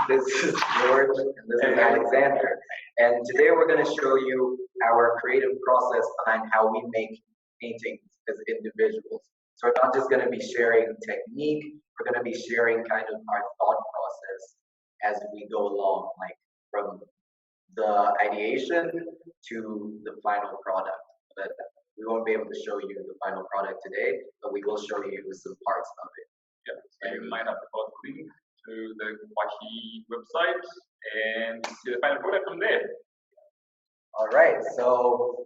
This is George, and this is Alexander. And today we're going to show you our creative process behind how we make paintings as individuals. So we're not just going to be sharing technique, we're going to be sharing kind of our thought process as we go along, like from the ideation to the final product. But we won't be able to show you the final product today, but we will show you some parts of it. Yeah, so you might have to follow the link to the Nkwashi website and see the final product from there. All right, so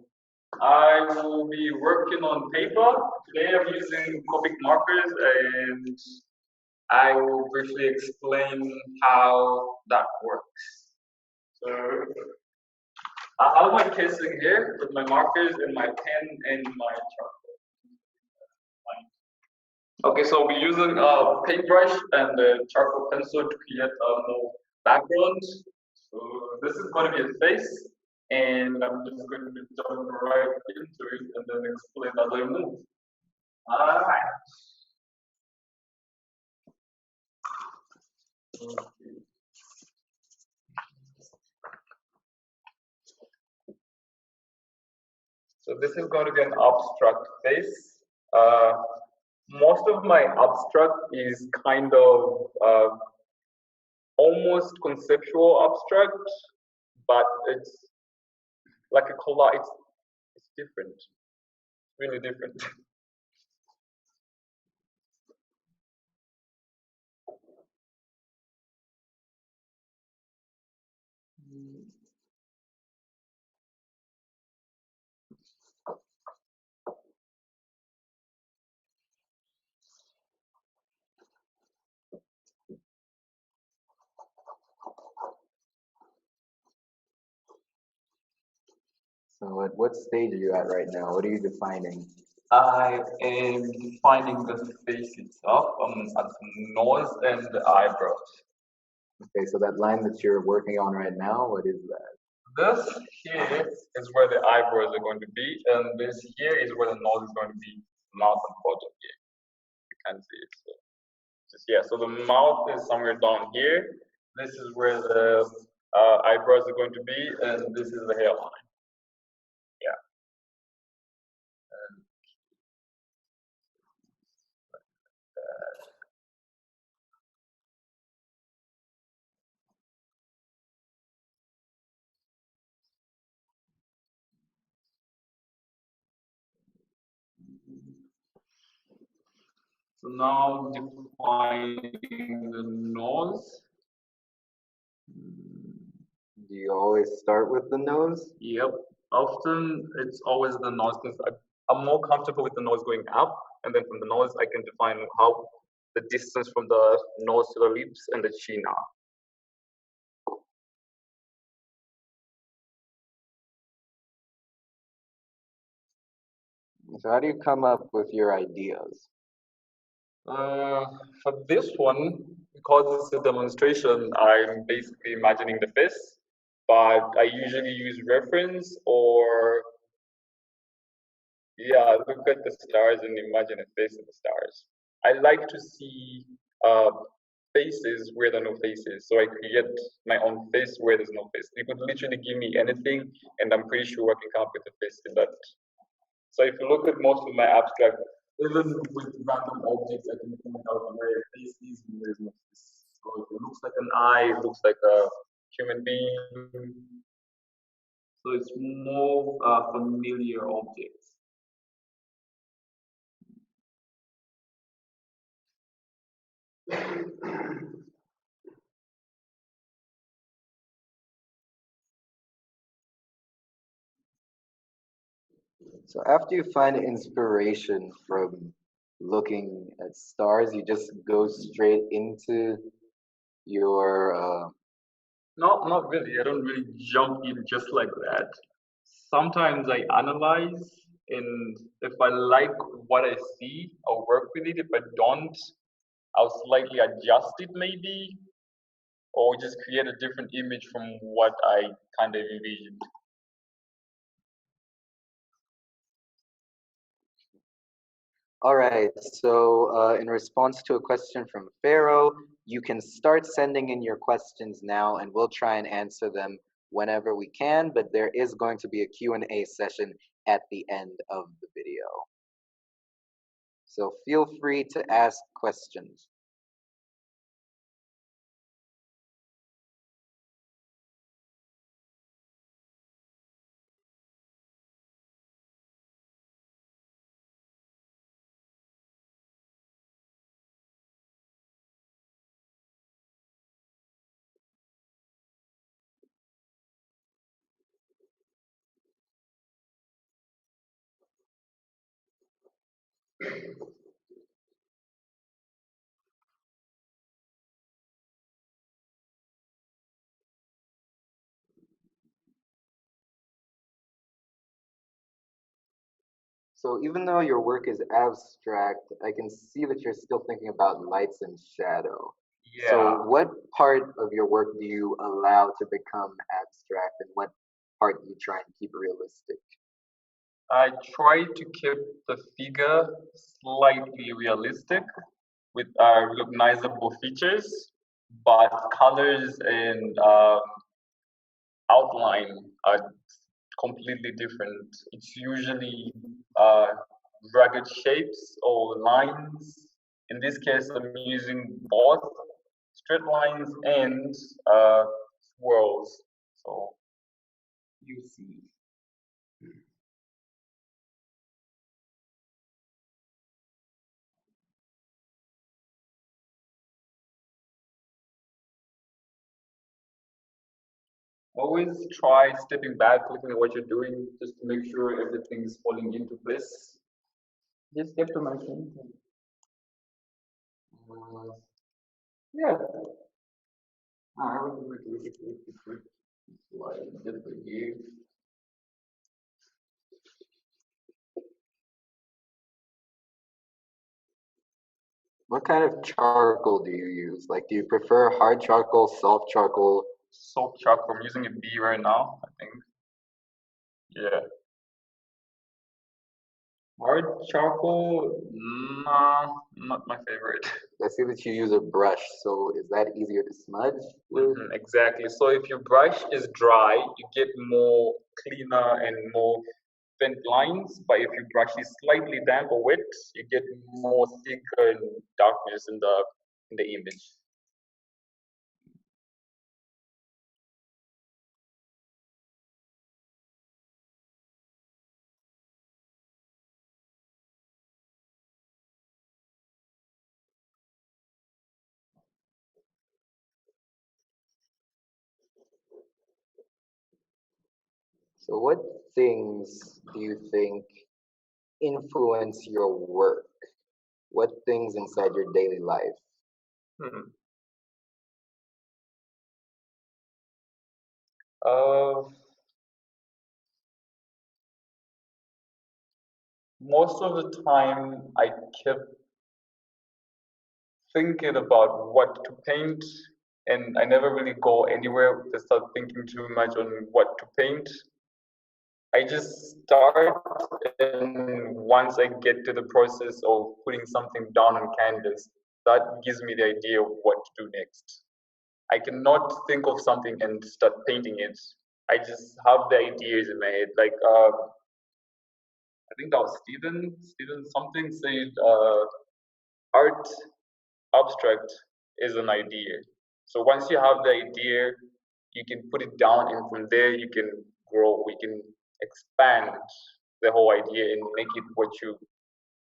I will be working on paper. Today I'm using Copic markers, and I will briefly explain how that works. So I have my casing here with my markers and my pen and my charcoal. Okay, so I'll be using a paintbrush and a charcoal pencil to create a more background. So this is going to be a face, and I'm just going to jump right into it and then explain as I move. All right. Okay. So this is going to be an abstract face. Most of my abstract is kind of almost conceptual abstract, but it's like a color. It's different, really different. So at what stage are you at right now? What are you defining? I am defining the face itself at the nose and the eyebrows. Okay, so that line that you're working on right now, what is that? This here is where the eyebrows are going to be, and this here is where the nose is going to be, mouth and bottom here. You can't see it. So just yeah, so the mouth is somewhere down here. This is where the eyebrows are going to be, and this is the hairline. Yeah. And so now defining the nose. Do you always start with the nose? Yep. Often it's always the nose because I'm more comfortable with the nose going up, and then from the nose I can define how the distance from the nose to the lips and the chin are. So how do you come up with your ideas? For this one, because it's a demonstration, I'm basically imagining the face, but I usually use reference or yeah, look at the stars and imagine a face in the stars. I like to see faces where there are no faces, so I create my own face where there's no face. You could literally give me anything, and I'm pretty sure I can come up with a face in that. So if you look at most of my abstract, even with random objects, I can point out where a face is and where there's no face. So it looks like an eye, it looks like a human being. So it's more familiar objects. So after you find inspiration from looking at stars, you just go straight into your Not really. I don't really jump in just like that. Sometimes I analyze, and if I like what I see, I'll work with it. If I don't, I'll slightly adjust it maybe, or just create a different image from what I kind of envisioned. All right, so in response to a question from Pharaoh, you can start sending in your questions now and we'll try and answer them whenever we can, but there is going to be a Q&A session at the end of the video. So feel free to ask questions. So even though your work is abstract, I can see that you're still thinking about lights and shadow. Yeah. So what part of your work do you allow to become abstract and what part do you try and keep realistic? I try to keep the figure slightly realistic with recognizable features, but colors and outline are completely different. It's usually uh, rugged shapes or lines. In this case, I'm using both straight lines and swirls. So you see. Always try stepping back, looking at what you're doing, just to make sure everything's falling into place. Just get to my thing. Yeah. Everything will slide just for you. What kind of charcoal do you use? Like, do you prefer hard charcoal, soft charcoal? Soft charcoal. I'm using a B right now, I think. Yeah. Hard charcoal, nah, not my favorite. I see that you use a brush, so is that easier to smudge with? Exactly. So if your brush is dry, you get more cleaner and more thin lines. But if your brush is slightly damp or wet, you get more thicker and darkness in the image. So what things do you think influence your work? What things inside your daily life? Hmm. Uh, Most of the time, I kept thinking about what to paint, and I never really go anywhere to start thinking too much on what to paint. I just start, and once I get to the process of putting something down on canvas, that gives me the idea of what to do next. I cannot think of something and start painting it. I just have the ideas in my head. Like I think that was Stephen something said, art abstract is an idea. So once you have the idea, you can put it down, and from there you can grow. We can expand the whole idea and make it what you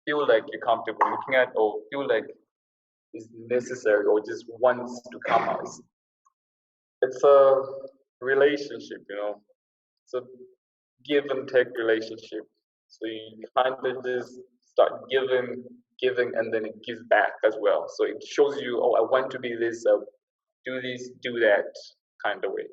feel like you're comfortable looking at, or feel like is necessary, or just wants to come out. It's a relationship, you know. It's a give and take relationship. So you kind of just start giving, and then it gives back as well. So it shows you, oh, I want to be this, do that kind of way.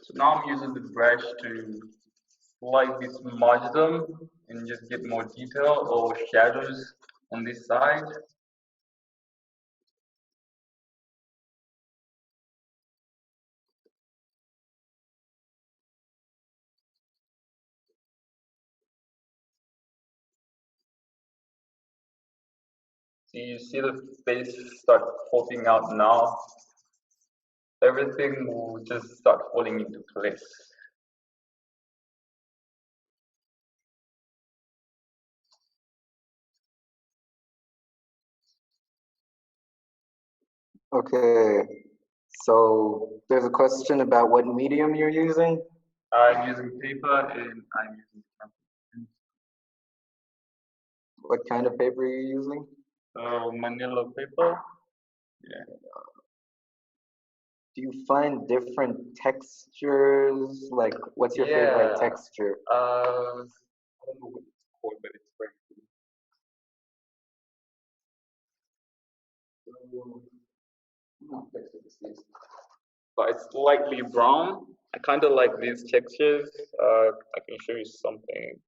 So now I'm using the brush to slightly smudge them and just get more detail or shadows on this side. So you see the face start popping out now. Everything will just start falling into place. Okay, so there's a question about what medium you're using. I'm using paper and I'm using What kind of paper are you using? manila paper. Yeah. Do you find different textures? Like, what's your favorite texture? I don't know what it's called, but it's very cool. But it's slightly brown. I kind of like these textures. I can show you something.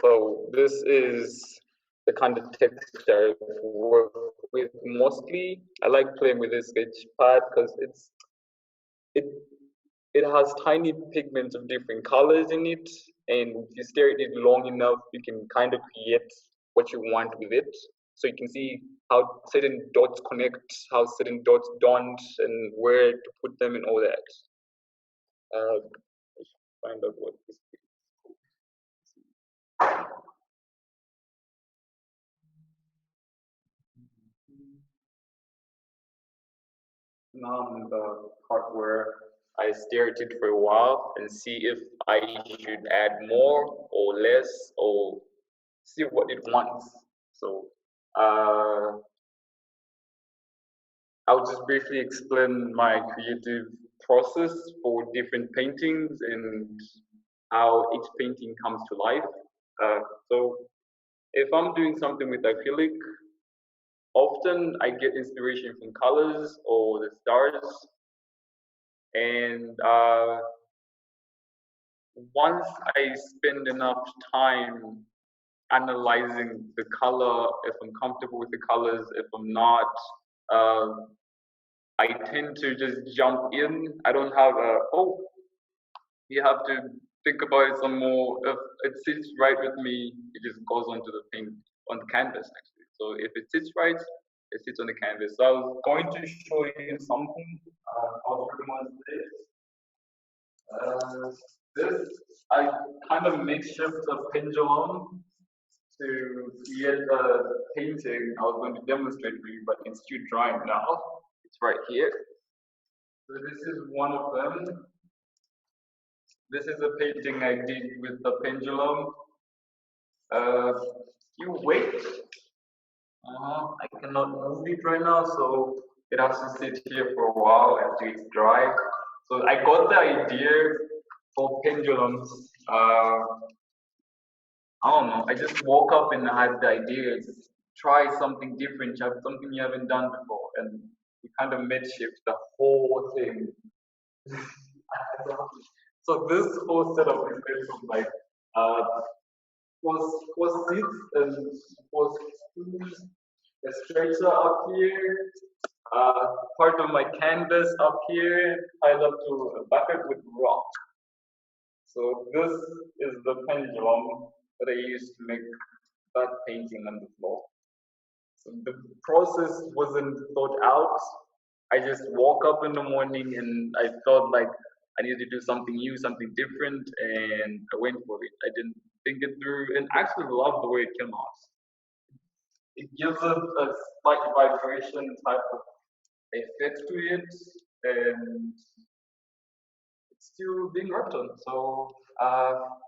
So this is the kind of texture I work with mostly. I like playing with this sketch pad because it it has tiny pigments of different colors in it, and if you stare at it long enough, you can kind of create what you want with it. So you can see how certain dots connect, how certain dots don't, and where to put them and all that. I should find out what this is. Now I'm in the part where I stare at it for a while and see if I should add more or less or see what it wants. So I'll just briefly explain my creative process for different paintings and how each painting comes to life. So if I'm doing something with acrylic, often I get inspiration from colors or the stars. And once I spend enough time analyzing the color, if I'm comfortable with the colors, if I'm not, I tend to just jump in. I don't have you have to think about it some more. If it sits right with me, it just goes onto the paint, on the canvas actually. So if it sits right, it sits on the canvas. So I was going to show you something. I'll demonstrate. This, I kind of makeshift a pendulum to create a painting I was going to demonstrate for you, but it's too drawing now. It's right here. So this is one of them. This is a painting I did with the pendulum. You wait. I cannot move it right now, so it has to sit here for a while until it's dry. So I got the idea for pendulums. I don't know. I just woke up and I had the idea. Just try something different, try something you haven't done before, and we kind of mid-shift the whole thing. So this whole setup is based on like was seats and was a stretcher up here, part of my canvas up here, tied up to a bucket with rock. So this is the pendulum that I used to make that painting on the floor. So the process wasn't thought out. I just woke up in the morning and I felt like I needed to do something new, something different, and I went for it. I didn't think it through, and actually love the way it came out. It gives it a slight vibration type of effect to it, and it's still being worked on. So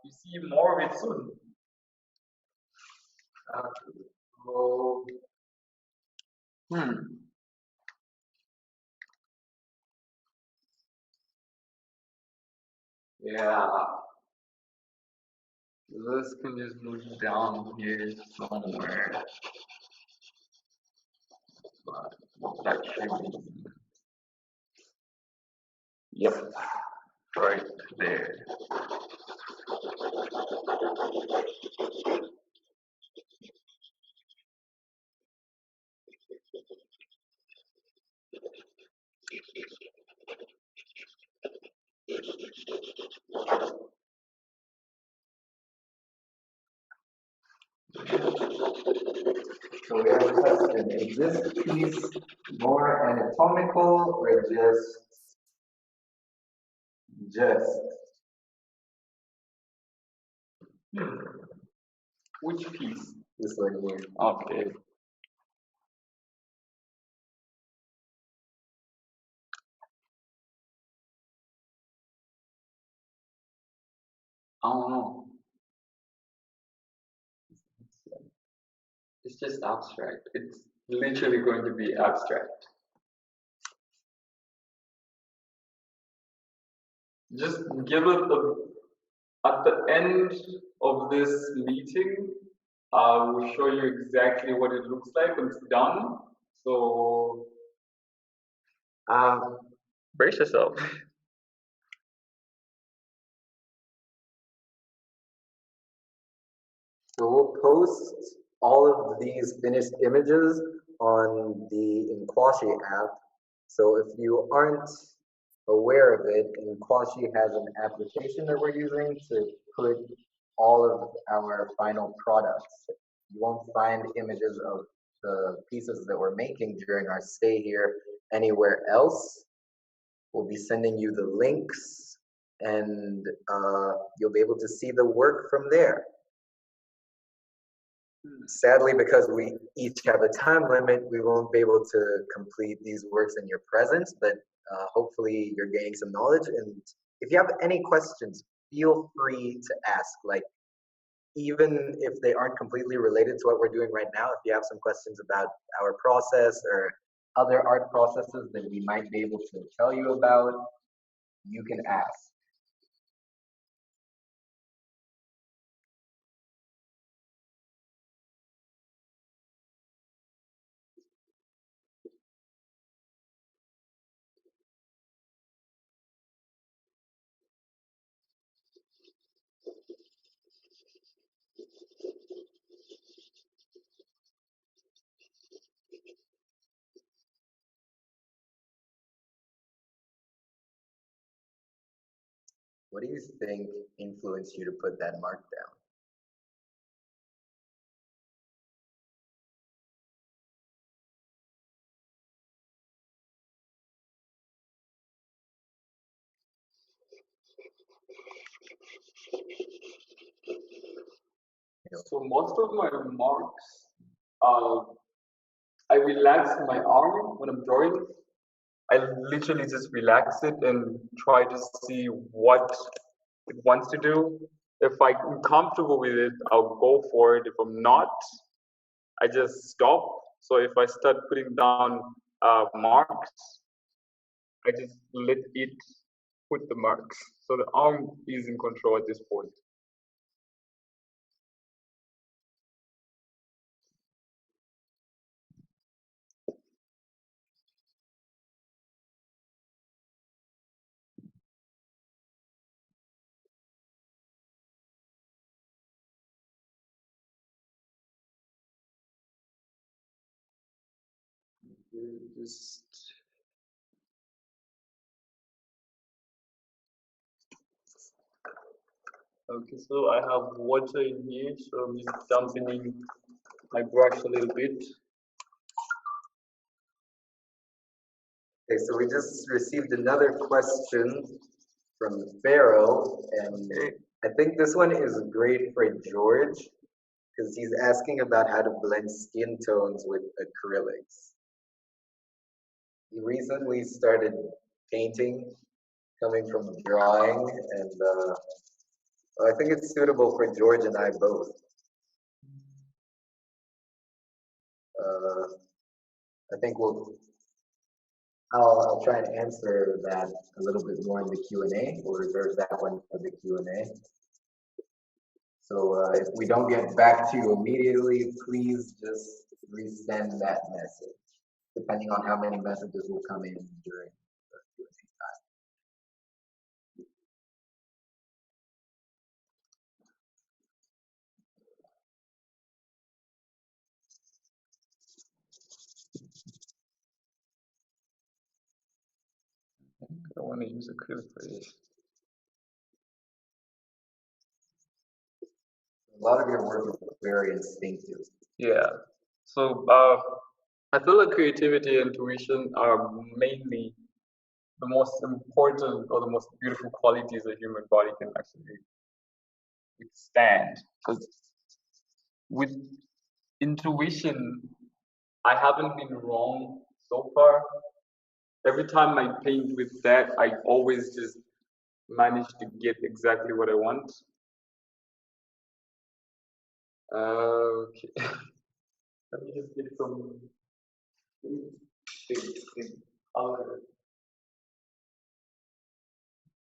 you see more of it soon. So, yeah. This can just move down here somewhere. But That should be. Yep, right there. So we have a question, is this piece more anatomical or just? Which piece? This one here. Okay. I don't know. It's just abstract. It's literally going to be abstract. Just give it at the end of this meeting, I will show you exactly what it looks like when it's done. So brace yourself. So we'll post all of these finished images on the Nkwashi app. So if you aren't aware of it, Nkwashi has an application that we're using to put all of our final products. You won't find images of the pieces that we're making during our stay here anywhere else. We'll be sending you the links and you'll be able to see the work from there. Sadly, because we each have a time limit, we won't be able to complete these works in your presence, but hopefully you're gaining some knowledge. And if you have any questions, feel free to ask. Like, even if they aren't completely related to what we're doing right now, if you have some questions about our process or other art processes that we might be able to tell you about, you can ask. What do you think influenced you to put that mark down? So most of my marks, I relax my arm when I'm drawing. I literally just relax it and try to see what it wants to do. If I'm comfortable with it, I'll go for it. If I'm not, I just stop. So if I start putting down marks, I just let it put the marks. So the arm is in control at this point. Just okay, so I have water in here, so I'm just dampening my brush a little bit. Okay, so we just received another question from Pharaoh, and I think this one is great for George because he's asking about how to blend skin tones with acrylics. He recently started painting, coming from drawing, and I think it's suitable for George and I both. I think I'll try and answer that a little bit more in the Q&A. We'll reserve that one for the Q&A. So if we don't get back to you immediately, please just resend that message. depending on how many messages will come in during the Q&A time. I want to use acrylic for this. A lot of your work is very instinctive. Yeah. So I feel like creativity and intuition are mainly the most important or the most beautiful qualities a human body can actually withstand. Because with intuition, I haven't been wrong so far. Every time I paint with that, I always just manage to get exactly what I want. Okay. Let me just get some big color.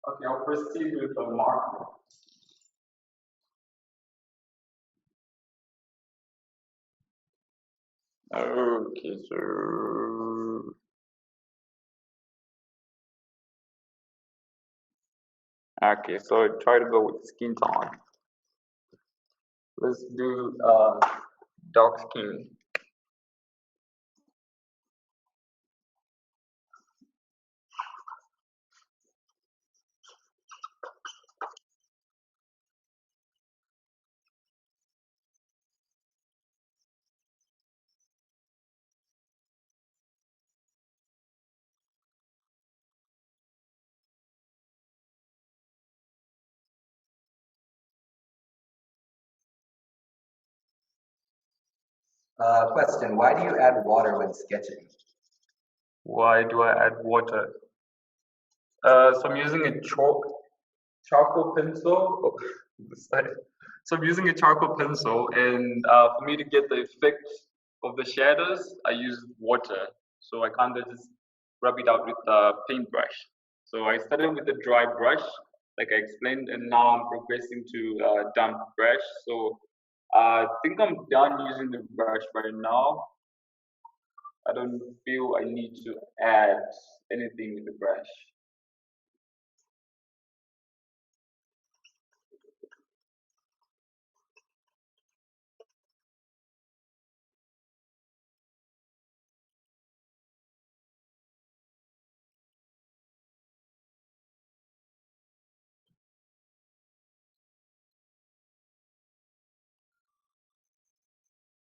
Okay, I'll proceed with a marker. Okay, so I try to go with skin tone. Let's do dark skin. Question, why do you add water when sketching? Why do I add water? So I'm using a charcoal pencil. Oh, so I'm using a charcoal pencil, and for me to get the effect of the shadows, I use water. So I kind of just rub it out with a paintbrush. So I started with a dry brush, like I explained, and now I'm progressing to a damp brush. So I think I'm done using the brush right now. I don't feel I need to add anything with the brush.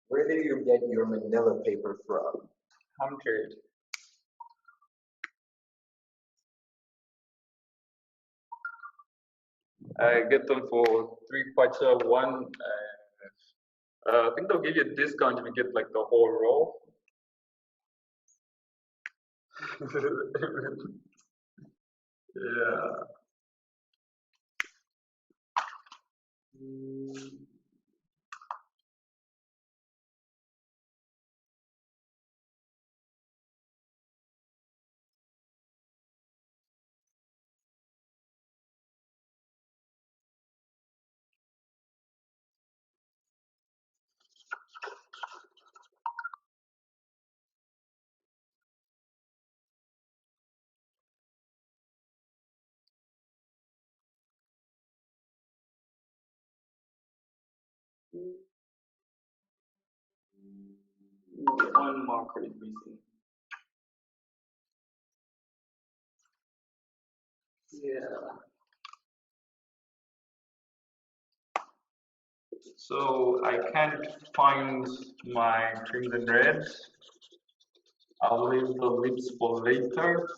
Where do you get your manila paper from? 100. I get them for 3 kwacha one. I think they'll give you a discount if you get like the whole roll. Yeah. One marker is missing. Yeah. So I can't find my crimson red. I'll leave the lips for later.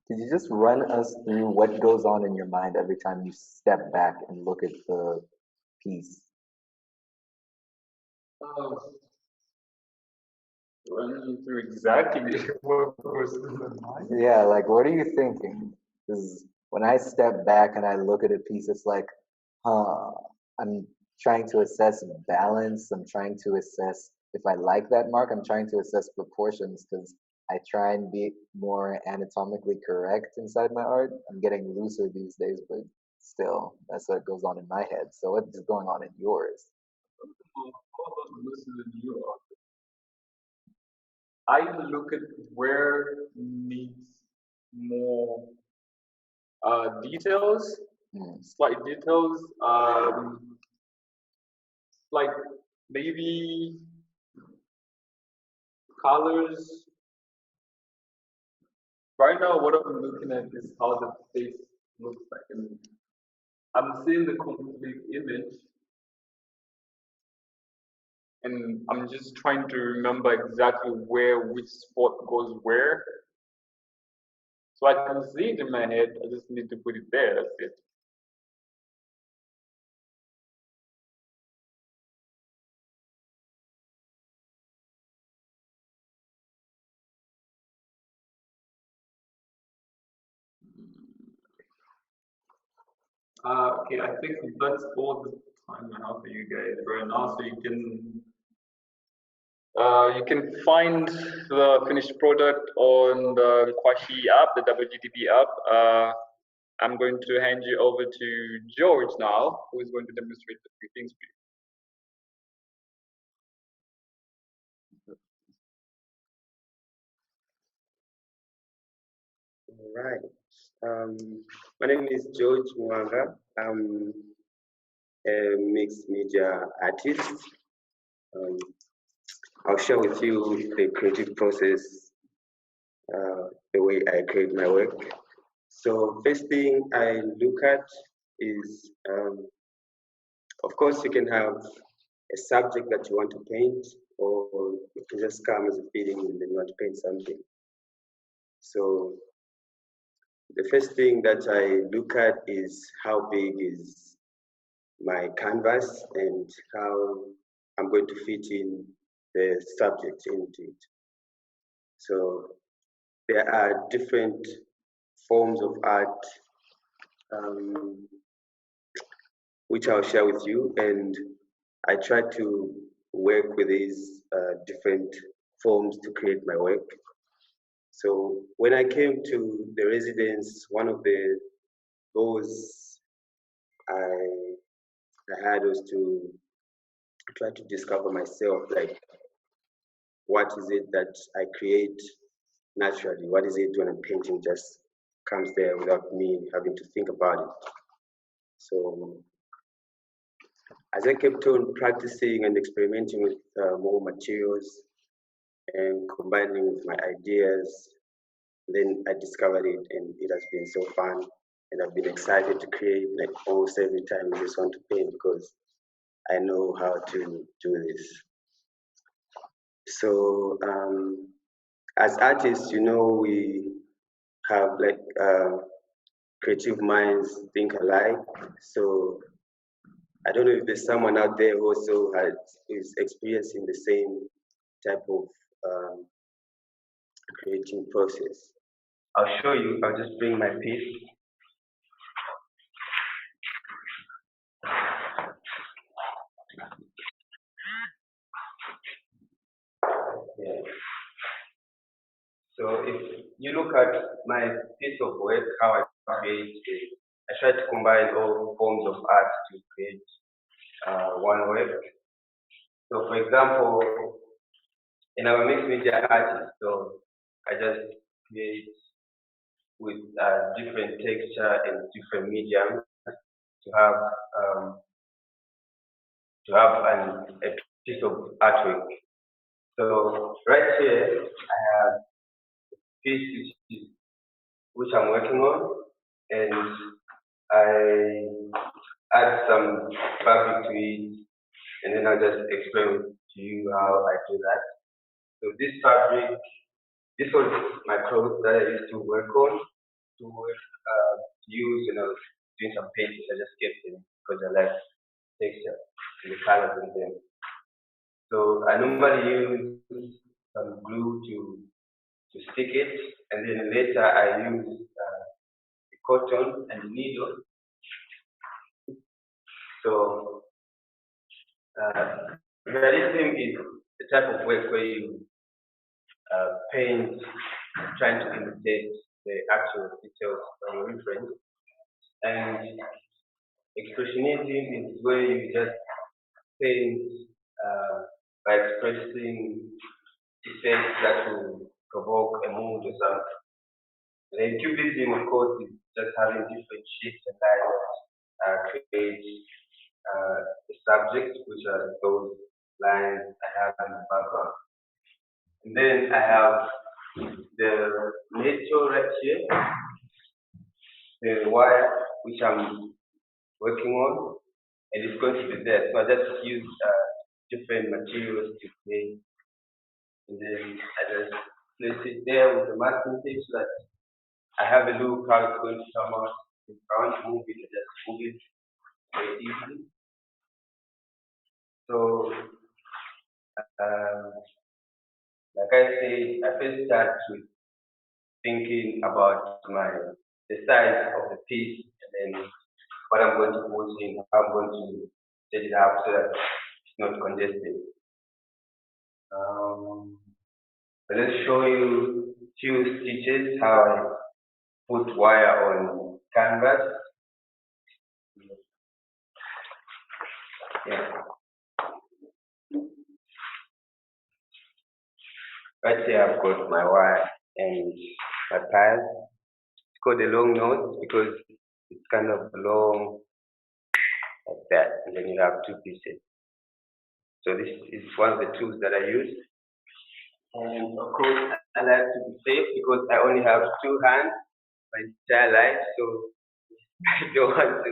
Could you just run us through what goes on in your mind every time you step back and look at the piece? Running through exactly what goes through my mind. Yeah, like what are you thinking? Because when I step back and I look at a piece, it's like, huh, I'm trying to assess balance. I'm trying to assess if I like that mark. I'm trying to assess proportions because I try and be more anatomically correct inside my art. I'm getting looser these days, but still, that's what goes on in my head. So what's going on in yours? How about listen to you? I look at where needs more details, slight details, like maybe colors. Right now, what I'm looking at is how the face looks like, and I'm seeing the complete image, and I'm just trying to remember exactly where which spot goes where. So I can see it in my head. I just need to put it there. That's it. Okay, I think that's all the time I have for you guys right now. So you can find the finished product on the Nkwashi app, the WGTP app. I'm going to hand you over to George now, who is going to demonstrate a few things for you. All right. My name is George Mwanga. I'm a mixed media artist. I'll share with you the creative process, the way I create my work. So first thing I look at is, of course, you can have a subject that you want to paint, or it can just come as a feeling and then you want to paint something. So the first thing that I look at is how big is my canvas and how I'm going to fit in the subject into it. So there are different forms of art which I'll share with you, and I try to work with these different forms to create my work. So when I came to the residence, one of the goals I had was to try to discover myself, like what is it that I create naturally? What is it when a painting just comes there without me having to think about it? So as I kept on practicing and experimenting with more materials and combining with my ideas, then I discovered it, and it has been so fun. And I've been excited to create, like almost every time I just want to paint because I know how to do this. So as artists, we have like creative minds think alike. So I don't know if there's someone out there who also is experiencing the same type of creating process. I'll show you. I'll just bring my piece. Yeah. So if you look at my piece of work, how I create it, I try to combine all forms of art to create one work. So for example, in our mixed media artist, so I just create with different texture and different mediums to have a piece of artwork. So right here, I have piece which I'm working on, and I add some fabric to it, and then I'll just explain to you how I do that. So this fabric, this was my clothes that I used to work on, to use, doing some paintings. I just kept them because I like texture and the colors in them. So I normally use some glue to stick it, and then later I use cotton and needle. So realism is the type of work where you paint, trying to imitate the actual details from your reference, and expressionism is where you just paint by expressing effects that will provoke a mood or something. The cubism, of course, is just having different shapes and lines create the subject, which are those lines I have in the background. And then I have the nature right here, the wire, which I'm working on, and it's going to be there. So I just use different materials to create, and then I just place it there with the masking tape so that I have a look how it's going to come out. If I want to move it, I just move it very easily. So, like I said, I first start with thinking about the size of the piece, and then what I'm going to put in, how I'm going to set it up so that it's not congested. So let's show you few stitches how I put wire on canvas. Yeah. Right here I've got my wire and my pile. It's called a long nose because it's kind of long like that, and then you have two pieces. So this is one of the tools that I use. And of course, I like to be safe because I only have two hands my entire life, so I don't want to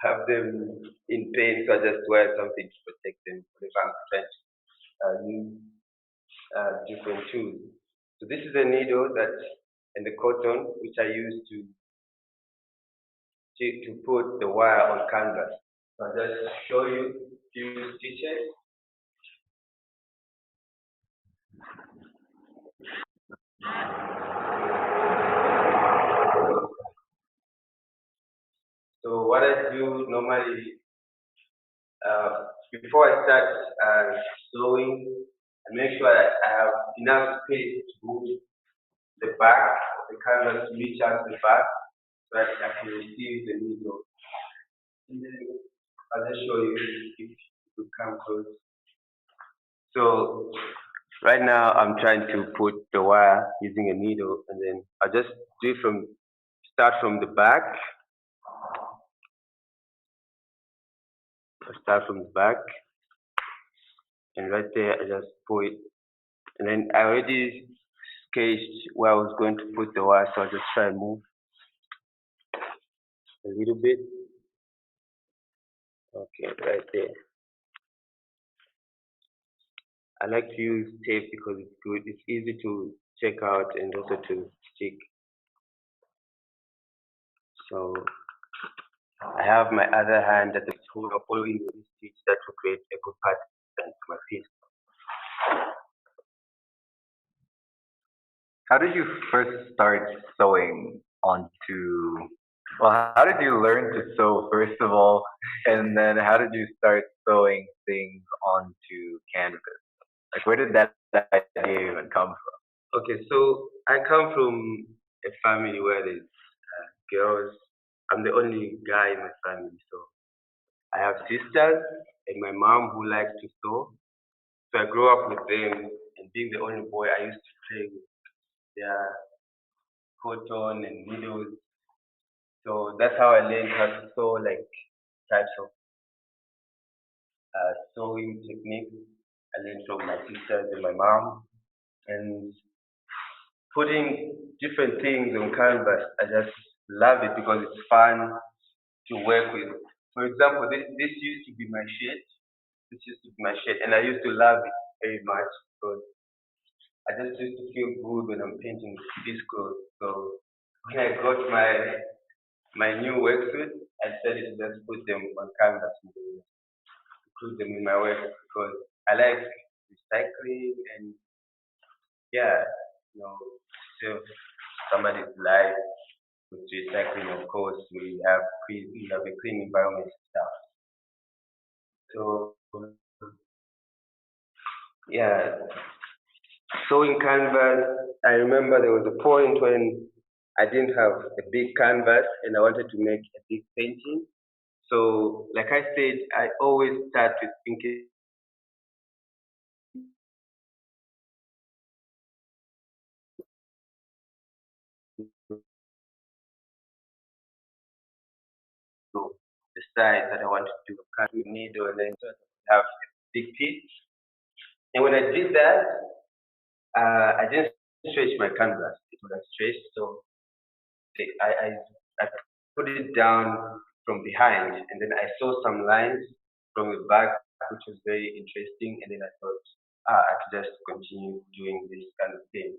have them in pain, so I just wear something to protect them whenever I'm trying to use different tools. So this is a needle that and the cotton which I use to put the wire on canvas. So I'll just show you a few stitches. So what I do normally, before I start sewing, I make sure that I have enough space to move the back of the canvas to reach out to the back so that I can receive the needle. And then I'll just show you if you come close. So right now I'm trying to put the wire using a needle, and then I'll just do it start from the back. I start from the back, and right there I just put it, and then I already sketched where I was going to put the wire, so I'll just try and move a little bit. Okay, right there. I like to use tape because it's good. It's easy to check out and also to stick. So I have my other hand that is following this stitch that will create a good pattern to my piece. How did you first start sewing onto, well, how did you learn to sew first of all, and then how did you start sewing things onto canvas? Like, where did that idea even come from? Okay, so I come from a family where there's girls. I'm the only guy in my family, so I have sisters and my mom who likes to sew. So I grew up with them, and being the only boy, I used to play with their cotton and needles. So that's how I learned how to sew, like types of sewing techniques. I learned from my sisters and my mom, and putting different things on canvas, I just love it because it's fun to work with. For example, this used to be my shirt. This used to be my shirt, and I used to love it very much because I just used to feel good when I'm painting this clothes. So when I got my new worksuit, I decided to just put them on canvas and include them in my work because I like recycling and yeah, you know, save somebody's life with recycling. Of course, we have a clean environment and stuff. So yeah, sewing canvas. I remember there was a point when I didn't have a big canvas and I wanted to make a big painting. So, like I said, I always start with thinking to the size that I want to do, cut with needle, and then sort of have a big piece. And when I did that, I didn't stretch my canvas. It was stretched, so I put it down from behind, and then I saw some lines from the back, which was very interesting. And then I thought, I could just continue doing this kind of thing.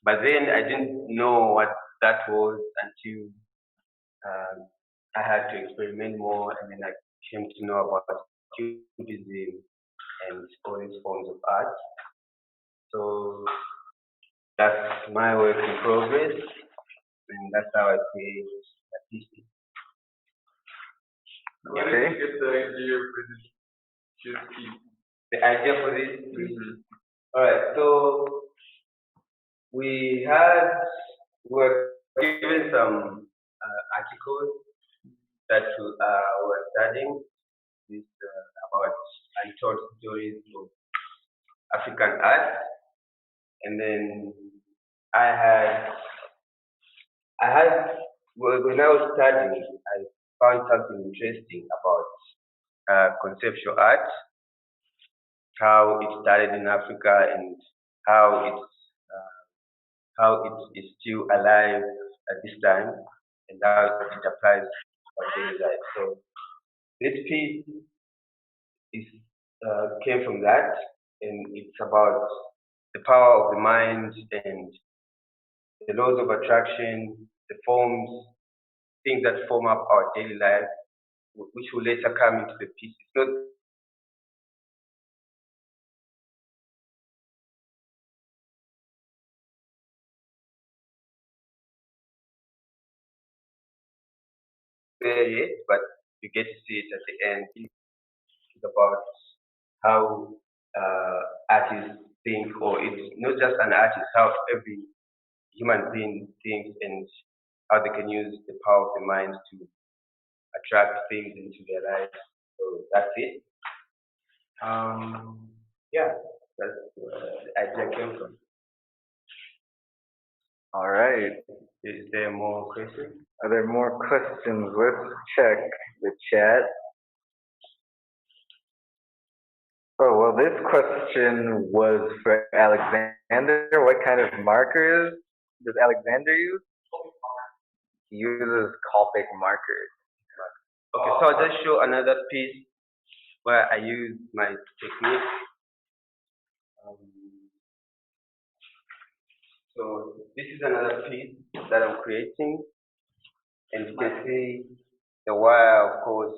But then I didn't know what that was until um, I had to experiment more, and then I came to know about cubism and all these forms of art. So that's my work in progress, and that's how I create artistic. Where did you get the idea for this shoot piece? The idea for this, Mm-hmm. all right. So we had we were given some articles that were studying this about untold stories of African art, and then I had when I was studying, I found something interesting about conceptual art, how it started in Africa and how it's how it is still alive at this time and how it applies to our daily life. So this piece is came from that, and it's about the power of the mind and the laws of attraction, the forms, things that form up our daily life, which will later come into the piece. It's not there yet, but you get to see it at the end. It's about how artists think, or it's not just an artist, how every human being thinks and how they can use the power of the mind to attract things into their lives. So that's it. Yeah, that's where the idea came from. All right. Is there more questions? Are there more questions? Let's check the chat. Oh, well, this question was for Alexander. What kind of markers does Alexander use? He uses Copic markers. Okay, so I'll just show another piece where I use my technique. Um, so this is another piece that I'm creating, and you can see the wire, of course.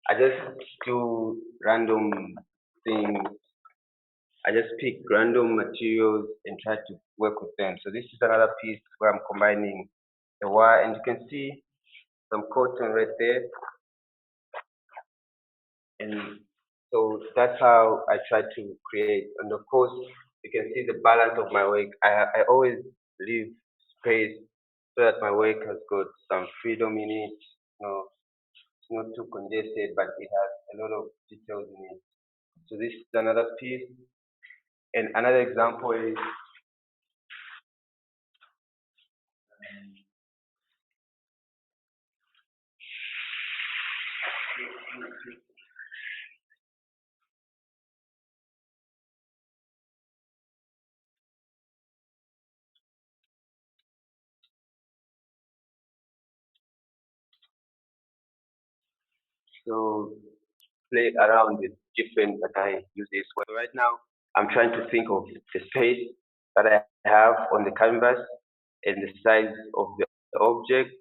I just do random things. I just pick random materials and try to work with them. So this is another piece where I'm combining the wire, and you can see some cotton right there. And so that's how I try to create. And of course, you can see the balance of my work. I always leave space so that my work has got some freedom in it. You know, it's not too congested, but it has a lot of details in it. So this is another piece. And another example is So play around with different uses. Well, right now, I'm trying to think of the space that I have on the canvas and the size of the object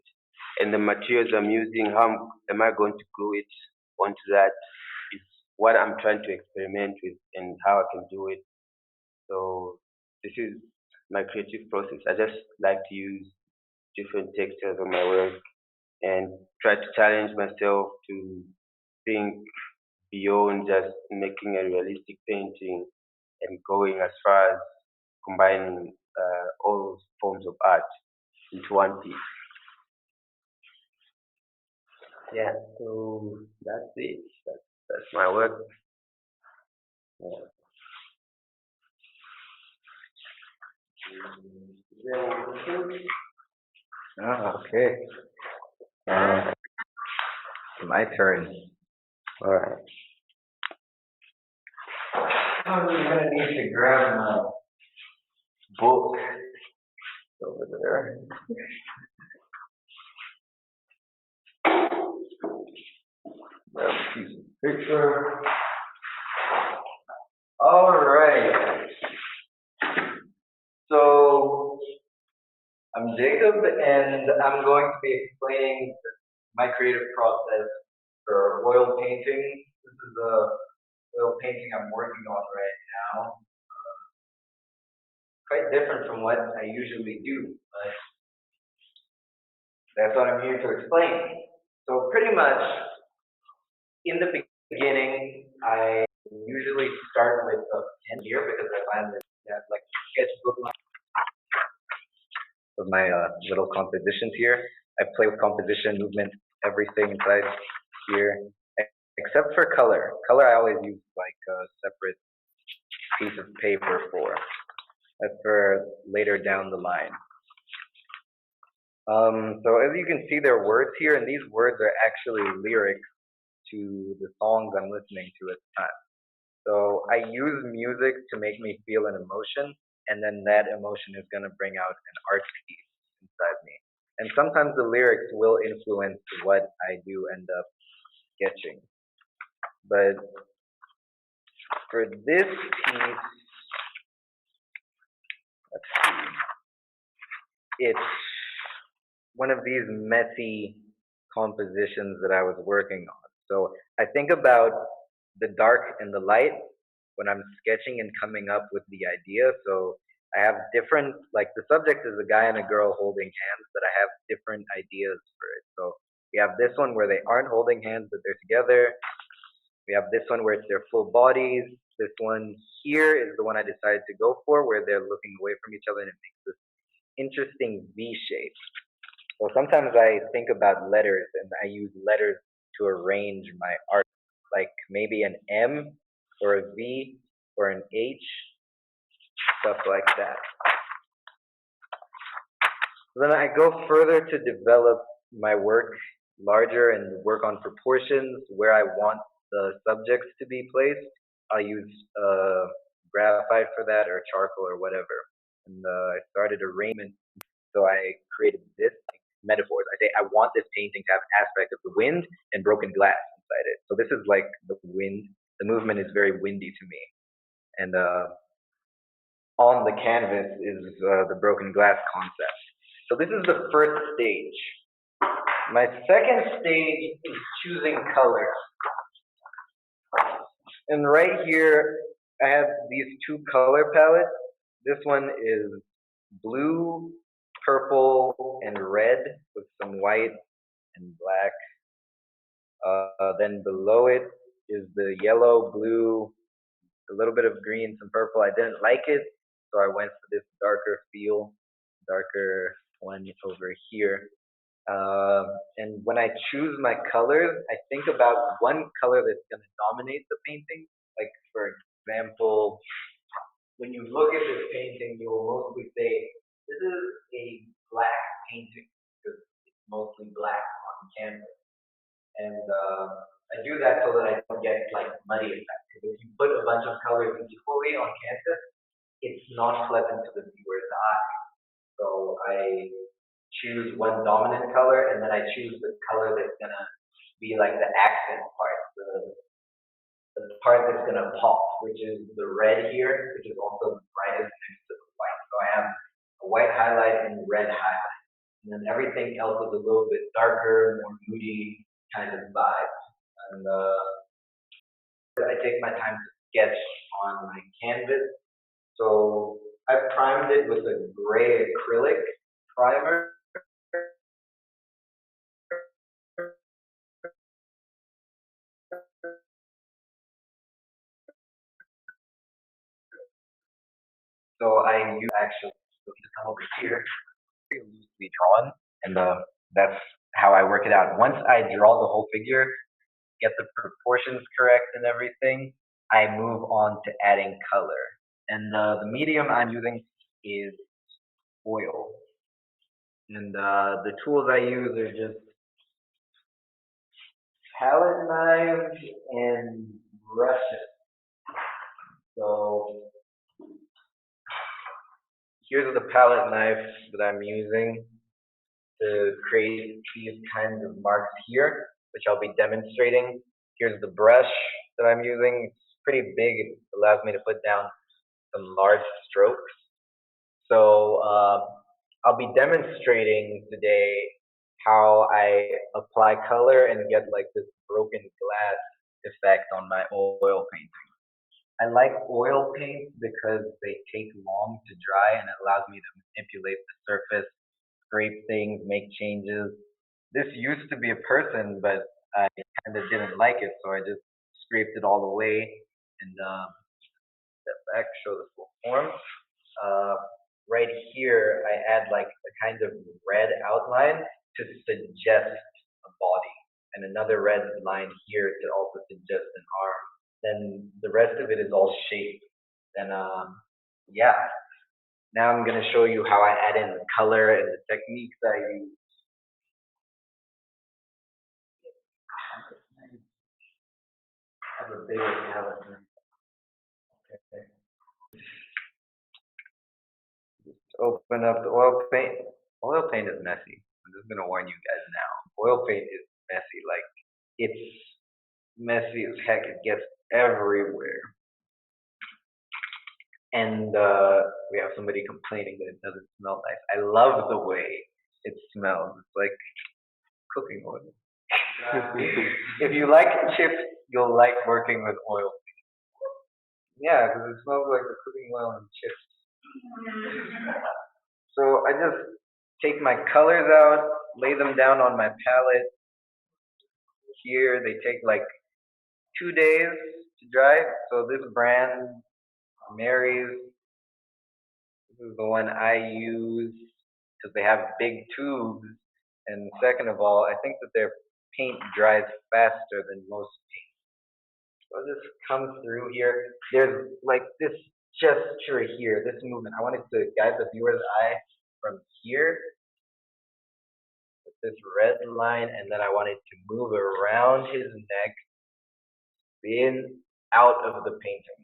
and the materials I'm using. How am I going to glue it onto that? Is what I'm trying to experiment with and how I can do it. So this is my creative process. I just like to use different textures on my work and try to challenge myself to think beyond just making a realistic painting and going as far as combining all forms of art into one piece. Yeah, so that's it. That's my work. Yeah. Ah, okay. Uh, my turn. All right. I'm gonna need to grab my book over there. Grab a piece of paper. All right. So I'm Jacob, and I'm going to be explaining my creative process for oil painting. This is the oil painting I'm working on right now. Quite different from what I usually do, but that's what I'm here to explain. So pretty much in the beginning, I usually start with a pen here because I find that like sketchbook of my little compositions here. I play with composition, movement, everything inside here, except for color. Color I always use like a separate piece of paper for. That's for later down the line. So as you can see, there are words here, and these words are actually lyrics to the songs I'm listening to at the time. So I use music to make me feel an emotion, and then that emotion is going to bring out an art piece inside me. And sometimes the lyrics will influence what I do end up sketching. But for this piece, let's see, it's one of these messy compositions that I was working on. So I think about the dark and the light when I'm sketching and coming up with the idea. So I have different, like the subject is a guy and a girl holding hands, but I have different ideas for it. So we have this one where they aren't holding hands, but they're together. We have this one where it's their full bodies. This one here is the one I decided to go for, where they're looking away from each other and it makes this interesting V shape. So sometimes I think about letters and I use letters to arrange my art, like maybe an M or a V or an H, stuff like that. Then I go further to develop my work larger and work on proportions where I want the subjects to be placed. I'll use graphite for that or charcoal or whatever. And I started arrangement, so I created this metaphors. I say I want this painting to have an aspect of the wind and broken glass inside it. So this is like the wind. The movement is very windy to me. And on the canvas is the broken glass concept. So this is the first stage. My second stage is choosing colors. And right here, I have these two color palettes. This one is blue, purple, and red with some white and black. Then below it is the yellow, blue, a little bit of green, some purple. I didn't like it, so I went for this darker feel, darker one over here. And when I choose my colors, I think about one color that's going to dominate the painting. Like, for example, when you look at this painting, you will mostly say, this is a black painting, because it's mostly black on canvas. And I do that so that I don't get like muddy effect. Because if you put a bunch of colors equally on canvas, it's not pleasant to the viewer's eye. So I choose one dominant color, and then I choose the color that's gonna be like the accent part, the part that's gonna pop, which is the red here, which is also the brightest next to the white. So I have a white highlight and red highlight. And then everything else is a little bit darker, more moody kind of vibe. And I take my time to sketch on my canvas. So I primed it with a gray acrylic primer. So I use actually to come over here, pretty loosely drawn, and that's how I work it out. Once I draw the whole figure, get the proportions correct and everything, I move on to adding color. And the medium I'm using is oil. And the tools I use are just palette knives and brushes. So here's the palette knife that I'm using to create these kinds of marks here, which I'll be demonstrating. Here's the brush that I'm using. It's pretty big. It allows me to put down some large strokes. So I'll be demonstrating today how I apply color and get like this broken glass effect on my oil painting. I like oil paints because they take long to dry and it allows me to manipulate the surface, scrape things, make changes. This used to be a person, but I kind of didn't like it, so I just scraped it all away and step back, show the full form. Right here, I add like a kind of red outline to suggest a body, and another red line here to also suggest an arm. Then the rest of it is all shaped. And yeah, now I'm gonna show you how I add in the color and the techniques I use. I have a bigger palette. Okay. Just open up the oil paint. Oil paint is messy. I'm just gonna warn you guys now. Oil paint is messy. Like it's messy as heck. It gets everywhere. And we have somebody complaining that it doesn't smell nice. I love the way it smells. It's like cooking oil. If you like chips, you'll like working with oil. Yeah, because it smells like the cooking oil and chips. So I just take my colors out, lay them down on my palette. Here they take like 2 days to dry. So this brand, Mary's, this is the one I use because they have big tubes. And second of all, I think that their paint dries faster than most paint. So I'll just come through here. There's like this gesture here, this movement. I wanted to guide the viewer's eye from here with this red line, and then I wanted to move around his neck, in, out of the painting.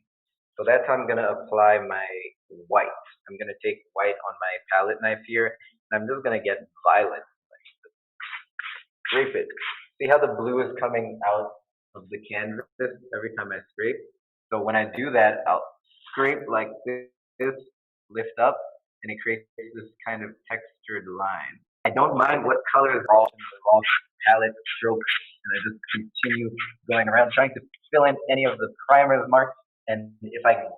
So that's how I'm gonna apply my white. I'm gonna take white on my palette knife here, and I'm just gonna get violet. Scrape it. See how the blue is coming out of the canvas every time I scrape? So when I do that, I'll scrape like this, lift up, and it creates this kind of textured line. I don't mind what color is raw palette strokes, and I just continue going around trying to fill in any of the primer's marks. And if I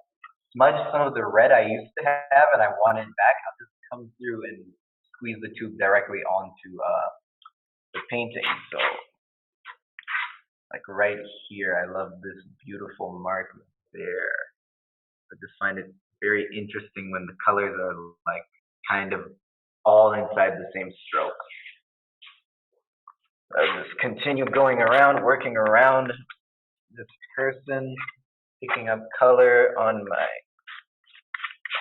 smudge some of the red I used to have and I want it back, I'll just come through and squeeze the tube directly onto the painting. So like right here, I love this beautiful mark there. I just find it very interesting when the colors are like kind of all inside the same stroke. I'll just continue going around, working around this person, picking up color on my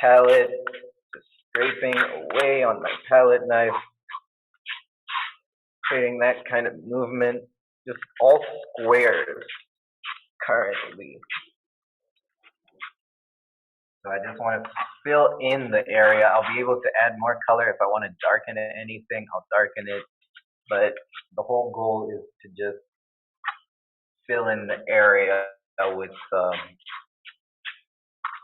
palette, just scraping away on my palette knife, creating that kind of movement, just all squares currently. So I just want to fill in the area. I'll be able to add more color if I want to darken anything, I'll darken it. But the whole goal is to just fill in the area with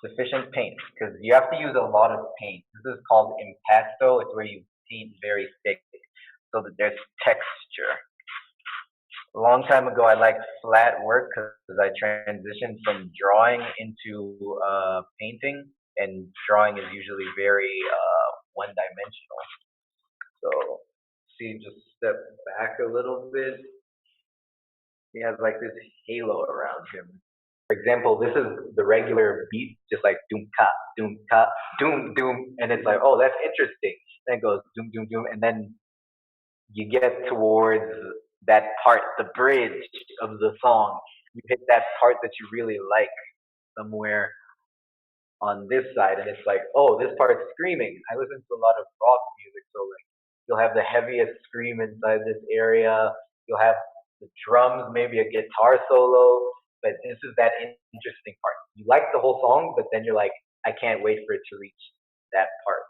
sufficient paint, because you have to use a lot of paint. This is called impasto. It's where you paint very thick so that there's texture. A long time ago, I liked flat work because I transitioned from drawing into painting, and drawing is usually very one-dimensional. So, see, just step back a little bit. He has like this halo around him. For example, this is the regular beat, just like doom ka, doom doom, and it's like, oh, that's interesting. Then it goes doom doom doom, and then you get towards that part, the bridge of the song. You hit that part that you really like somewhere on this side, and it's like, oh, this part's screaming. I listen to a lot of rock music, so like you'll have the heaviest scream inside this area. You'll have the drums, maybe a guitar solo, but this is that interesting part. You like the whole song, but then you're like, I can't wait for it to reach that part.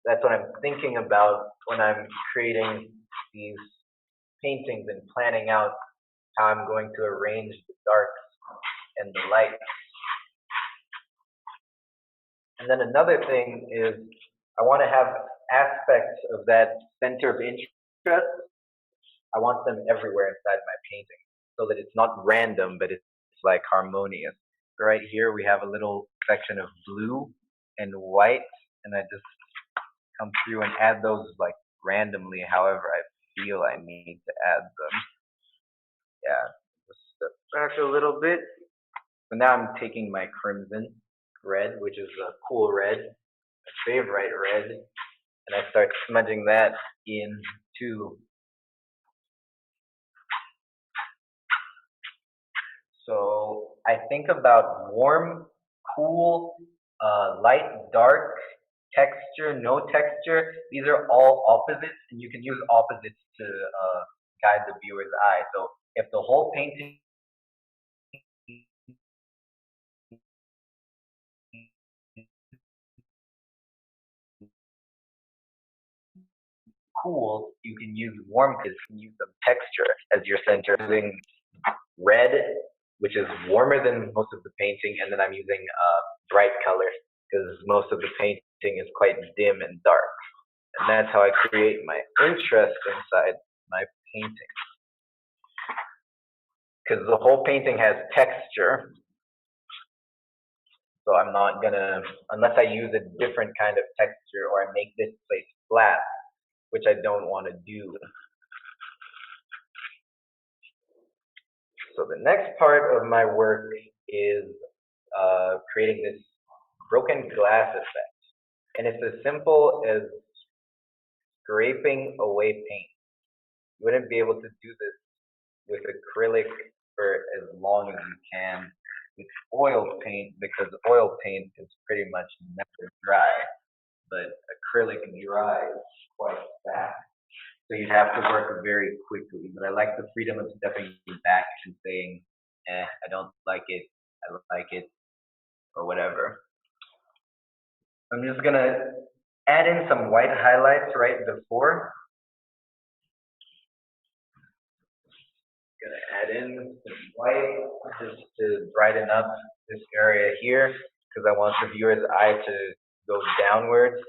That's what I'm thinking about when I'm creating these paintings and planning out how I'm going to arrange the darks and the lights. And then another thing is I want to have aspects of that center of interest. I want them everywhere inside my painting so that it's not random, but it's like harmonious. So right here we have a little section of blue and white, and I just come through and add those like randomly, however I feel I need to add them. Yeah, just step back a little bit. So now I'm taking my crimson red, which is a cool red, my favorite red, and I start smudging that into. So I think about warm, cool, light, dark, texture, no texture. These are all opposites, and you can use opposites to guide the viewer's eye. So if the whole painting cool, you can use warm because you can use some texture as your center. Using red, which is warmer than most of the painting, and then I'm using bright colors because most of the painting is quite dim and dark. And that's how I create my interest inside my painting. Because the whole painting has texture, so I'm not gonna, unless I use a different kind of texture or I make this place flat, which I don't want to do. So the next part of my work is creating this broken glass effect. And it's as simple as scraping away paint. You wouldn't be able to do this with acrylic for as long as you can with oil paint, because oil paint is pretty much never dry, but acrylic dries quite fast. So you'd have to work very quickly, but I like the freedom of stepping back and saying, I don't like it, I like it, or whatever. I'm just gonna add in some white highlights right before. Gonna add in some white just to brighten up this area here, because I want the viewer's eye to go downwards.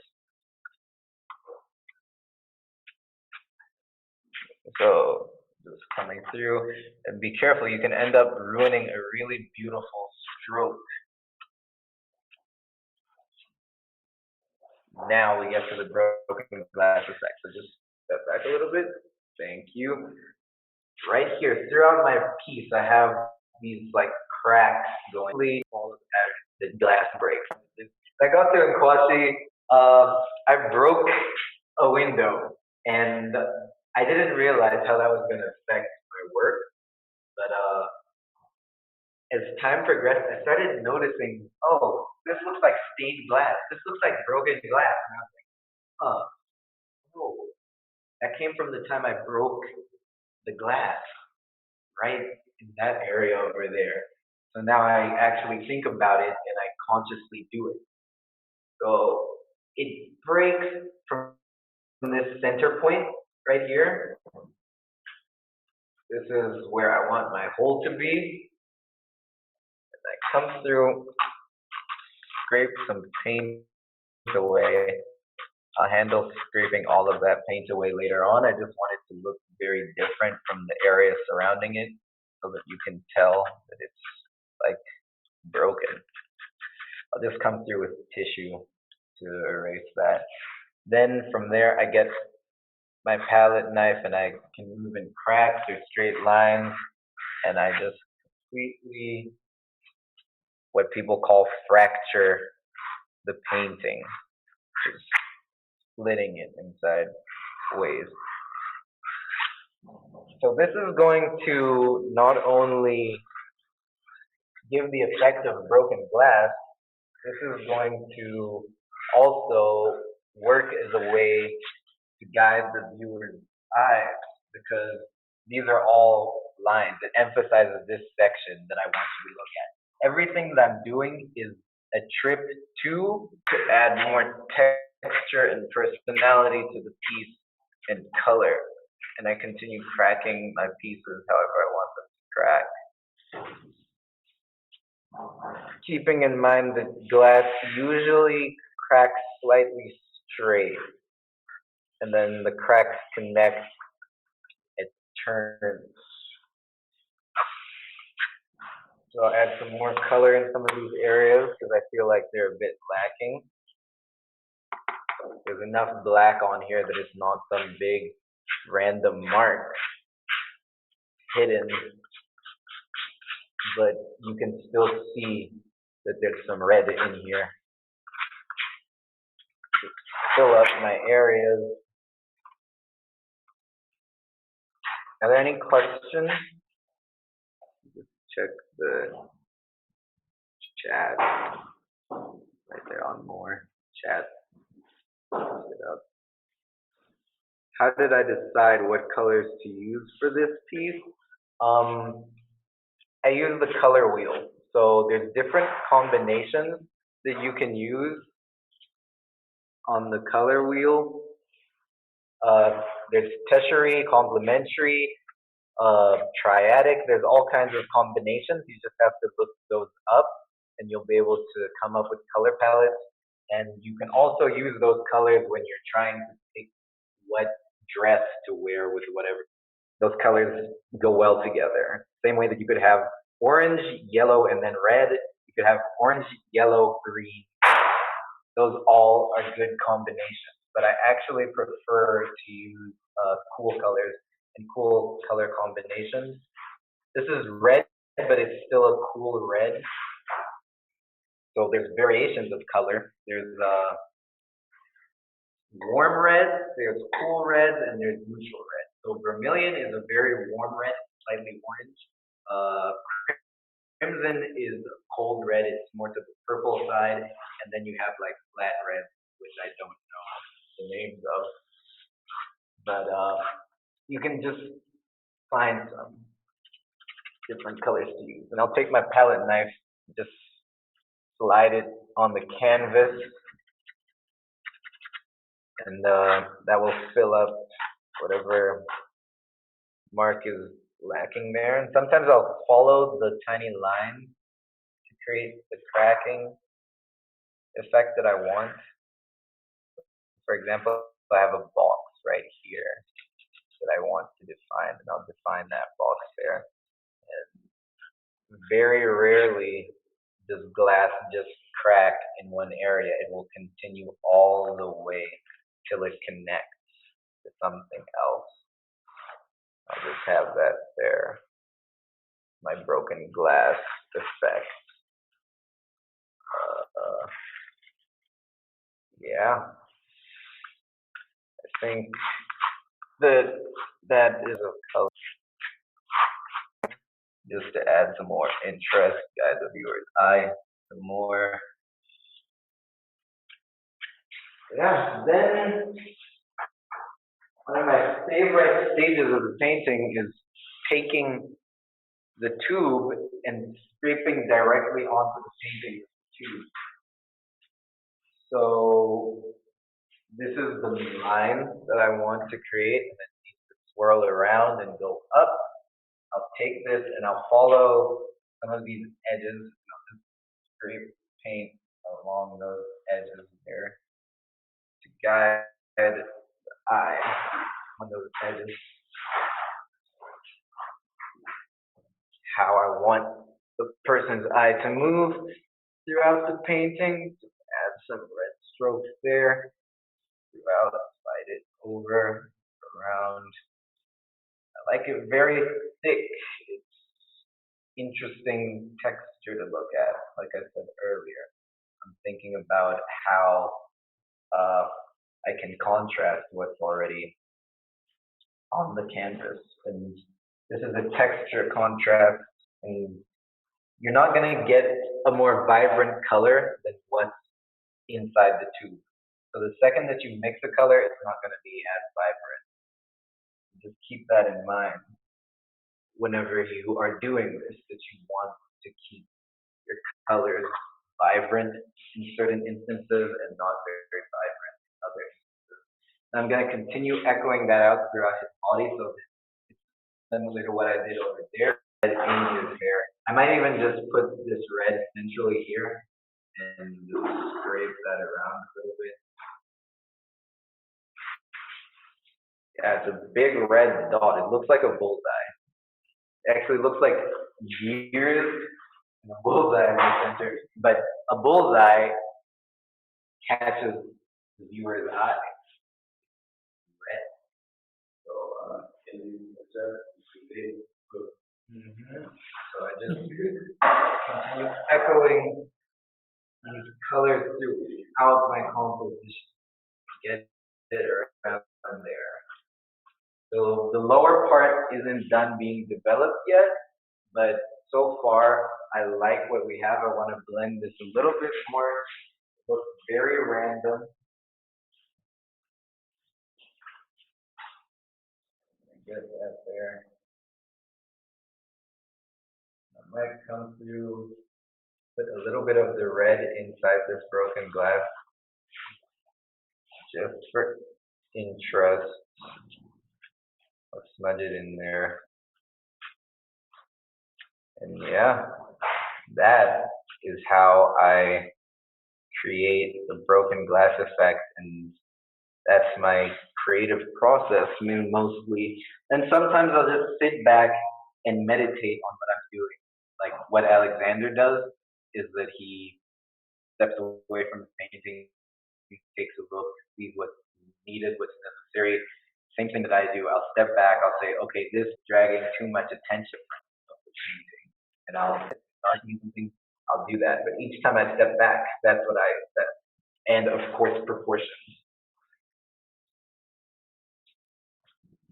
So just coming through, and be careful, you can end up ruining a really beautiful stroke. Now we get to the broken glass effect. So just step back a little bit. Thank you. Right here, throughout my piece, I have these like cracks going. All of that, the glass breaks. I got to Nkwashi, I broke a window, and I didn't realize how that was going to affect my work. But as time progressed, I started noticing, oh, this looks like stained glass. This looks like broken glass. And I was like, huh, oh, that came from the time I broke the glass right in that area over there. So now I actually think about it and I consciously do it. So it breaks from this center point right here. This is where I want my hole to be. And I come through, scrape some paint away. I'll handle scraping all of that paint away later on. I just want it to look very different from the area surrounding it so that you can tell that it's like broken. I'll just come through with tissue to erase that. Then from there I get my palette knife and I can move in cracks or straight lines, and I just completely, what people call, fracture the painting, just splitting it inside ways. So this is going to not only give the effect of broken glass, this is going to also work as a way to guide the viewer's eyes, because these are all lines. It emphasizes this section that I want you to look at. Everything that I'm doing is a trip to add more texture and personality to the piece and color. And I continue cracking my pieces however I want them to crack. Keeping in mind that glass usually cracks slightly straight, and then the cracks connect, it turns. So I'll add some more color in some of these areas because I feel like they're a bit lacking. There's enough black on here that it's not some big random mark hidden, but you can still see that there's some red in here. Just fill up my areas. Are there any questions? Just check the chat right there on more chat. How did I decide what colors to use for this piece? I use the color wheel. So there's different combinations that you can use on the color wheel. There's tertiary, complementary, triadic. There's all kinds of combinations. You just have to look those up and you'll be able to come up with color palettes. And you can also use those colors when you're trying to pick what dress to wear with whatever. Those colors go well together. Same way that you could have orange, yellow, and then red. You could have orange, yellow, green. Those all are good combinations. But I actually prefer to use cool colors and cool color combinations. This is red, but it's still a cool red. So there's variations of color. There's warm red, there's cool red, and there's neutral red. So vermilion is a very warm red, slightly orange. Crimson is a cold red, it's more to the purple side. And then you have like flat red, which I don't know the names of. But you can just find some different colors to use. And I'll take my palette knife, just slide it on the canvas, and that will fill up whatever mark is lacking there. And sometimes I'll follow the tiny lines to create the cracking effect that I want. For example, I have a box right here that I want to define, and I'll define that box there. And very rarely does glass just crack in one area. It will continue all the way till it connects to something else. I'll just have that there. My broken glass effect. Yeah. I think that is a color. Just to add some more interest, guide the viewer's eye some more. Yeah, then one of my favorite stages of the painting is taking the tube and scraping directly onto the painting with the tube. So this is the line that I want to create, and then it needs to swirl around and go up. I'll take this and I'll follow some of these edges. I'll just scrape paint along those edges there to guide the eye on those edges. How I want the person's eye to move throughout the painting. Just add some red strokes there throughout, slide it over, around. I like it very thick. It's interesting texture to look at, like I said earlier. I'm thinking about how I can contrast what's already on the canvas. And this is a texture contrast, and you're not going to get a more vibrant color than what's inside the tube. So the second that you mix a color, it's not going to be as vibrant. Just keep that in mind whenever you are doing this, that you want to keep your colors vibrant in certain instances and not very, very vibrant in other instances. And I'm going to continue echoing that out throughout his body so that it's similar to what I did over there in his hair. I might even just put this red centrally here and just scrape that around a little bit. Yeah, it's a big red dot. It looks like a bullseye. It actually looks like gears and a bullseye in the center. But a bullseye catches the viewer's eye. Red. So I just continue echoing these colors throughout my composition. Get it around there. So the lower part isn't done being developed yet, but so far I like what we have. I want to blend this a little bit more. It looks very random. Get that there. I might come through, put a little bit of the red inside this broken glass, just for interest. I'll smudge it in there. And yeah, that is how I create the broken glass effect, and that's my creative process, mostly. And sometimes I'll just sit back and meditate on what I'm doing. Like what Alexander does is that he steps away from the painting, he takes a look, sees what's needed, what's necessary. Same thing that I do. I'll step back, I'll say, okay, this is dragging too much attention of the painting. And I'll start using things, I'll do that. But each time I step back, that's what I accept. And of course, proportions.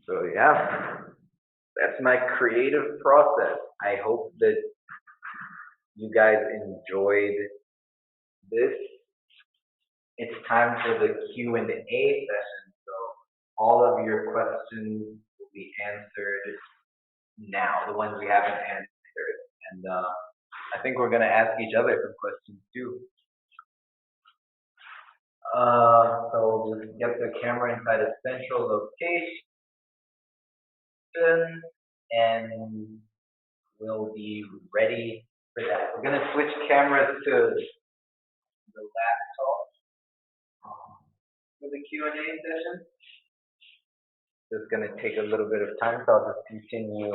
So yeah, that's my creative process. I hope that you guys enjoyed this. It's time for the Q&A session. So all of your questions will be answered now, the ones we haven't answered. And I think we're going to ask each other some questions too. So we'll just get the camera inside a central location, and we'll be ready for that. We're going to switch cameras to the laptop for the Q&A session. It's going to take a little bit of time, so I'll just continue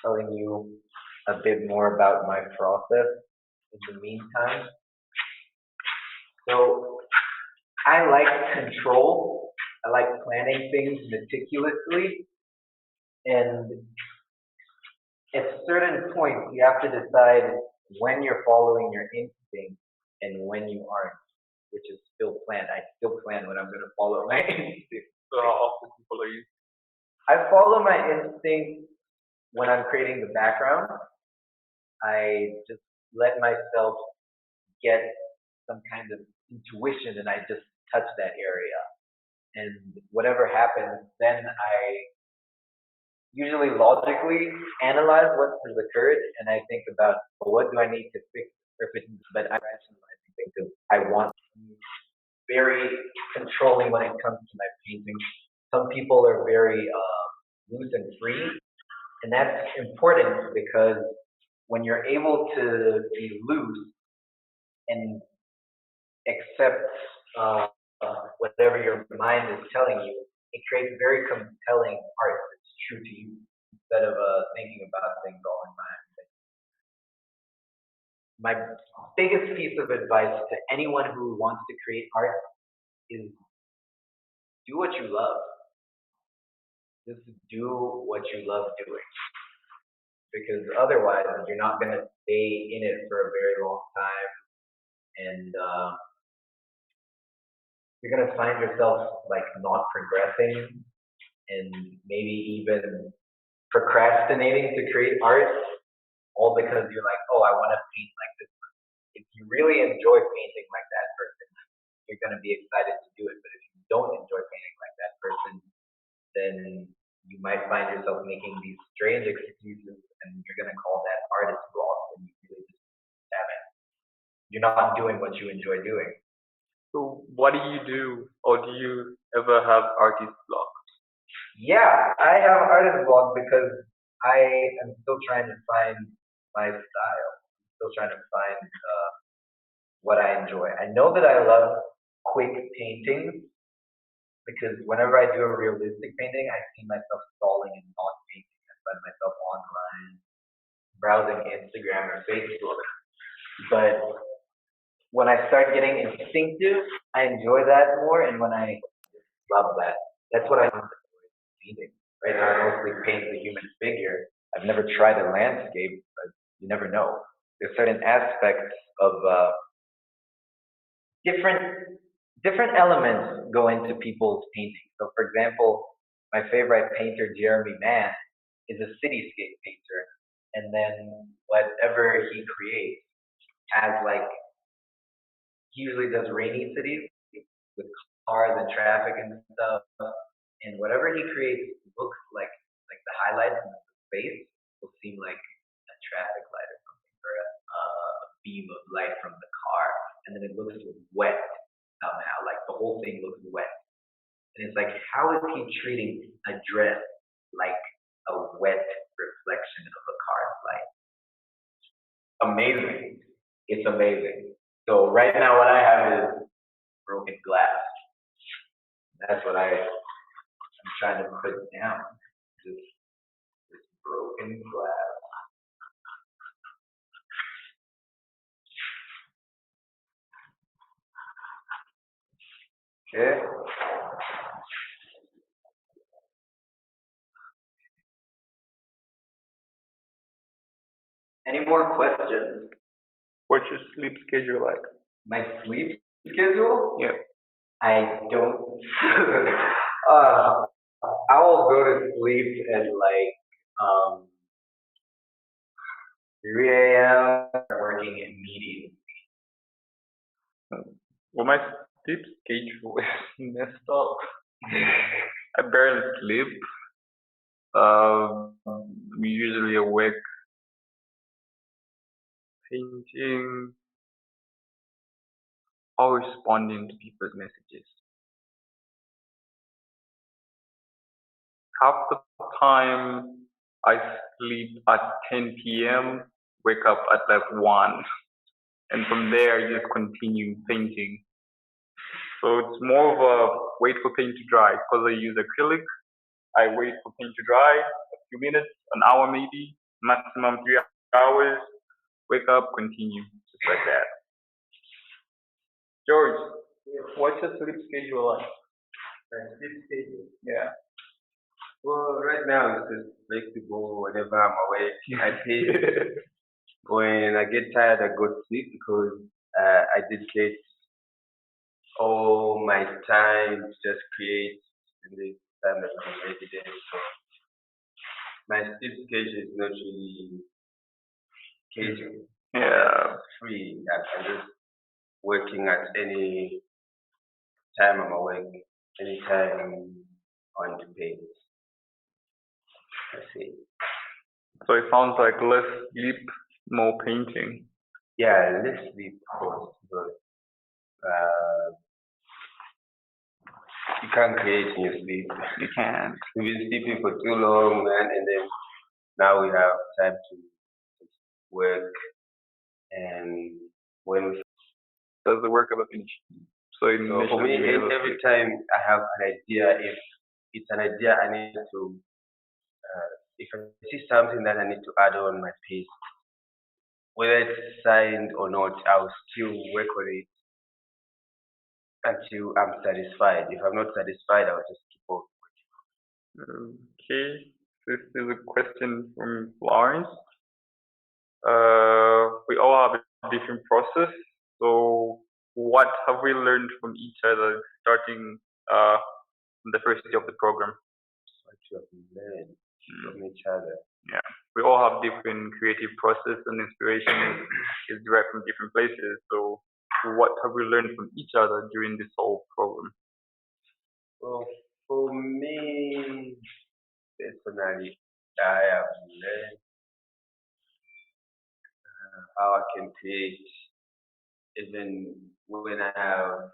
telling you a bit more about my process in the meantime. So I like control. I like planning things meticulously. And at certain points, you have to decide when you're following your instinct and when you aren't, which is still planned. I still plan when I'm going to follow my instinct. So how often follow you? I follow my instinct when I'm creating the background. I just let myself get some kind of intuition and I just touch that area. And whatever happens, then I usually logically analyze what has occurred and I think about, well, what do I need to fix? But I rationalize things because I want to be very controlling when it comes to my painting. Some people are very loose and free, And that's important because when you're able to be loose and accept whatever your mind is telling you, it creates very compelling art that's true to you instead of thinking about things all the time. My biggest piece of advice to anyone who wants to create art is do what you love. Just do what you love doing. Because otherwise, you're not going to stay in it for a very long time. And you're going to find yourself like not progressing and maybe even procrastinating to create art, all because you're like, oh, I want to paint like this person. If you really enjoy painting like that person, you're going to be excited to do it. But if you don't enjoy painting like that person, then you might find yourself making these strange excuses and you're going to call that artist block when you really just haven't. You're not doing what you enjoy doing. So what do you do, or do you ever have artist block? Yeah, I have artist block because I am still trying to find my style. I'm still trying to find what I enjoy. I know that I love quick paintings because whenever I do a realistic painting, I see myself stalling and not painting. I find myself online browsing Instagram or Facebook. But when I start getting instinctive, I enjoy that more, and when I love that, that's what I love painting. Right now, I mostly paint the human figure. I've never tried a landscape, but you never know. There's certain aspects of different elements go into people's paintings. So, for example, my favorite painter, Jeremy Mann, is a cityscape painter, and then whatever he creates has like he usually does rainy cities with cars and traffic and stuff, and whatever he creates looks like the highlights in the space will seem like a traffic light or something, or a beam of light from the car, and then it looks wet somehow, like the whole thing looks wet. And it's like, how is he treating a dress like a wet reflection of a car's light? Amazing. It's amazing. So right now what I have is broken glass. That's what I'm trying to put down. This broken glass. Okay. Any more questions? What's your sleep schedule like? My sleep schedule? Yeah. I don't. I will go to sleep at like 3 a.m. working immediately. Well, my sleep schedule is messed up. I barely sleep. I'm usually awake painting or responding to people's messages. Half the time I sleep at 10 p.m., wake up at like 1, and from there I just continue painting. So it's more of a wait for paint to dry because I use acrylic. I wait for paint to dry, a few minutes, an hour maybe, maximum 3 hours, wake up, continue, just like that. George, what's your sleep schedule like? My sleep schedule. Yeah. Well, right now it's just flexible. Whenever I'm awake, I paint. When I get tired, I go to sleep because I dedicate all my time to just create in this time that I'm resident. So my sleep schedule is not really scheduled. Yeah. Free. I'm just working at any time I'm awake, anytime I want to paint. I see. So it sounds like less sleep, more painting. Yeah, less sleep, of course, but you can't create in your sleep. You can't. You've been sleeping for too long, man, and then now we have time to work, and when we Does the work ever finish? So so for me, every time I have an idea, if it's an idea I need to, if I see something that I need to add on my piece, whether it's signed or not, I'll still work on it until I'm satisfied. If I'm not satisfied, I'll just keep on. Okay, this is a question from Florence. We all have a different process, so what have we learned from each other starting on the first day of the program? What you have learned from each other. Yeah, we all have different creative process, and inspiration is derived from different places. So, what have we learned from each other during this whole program? Well, for me personally, I have learned how I can create even when I have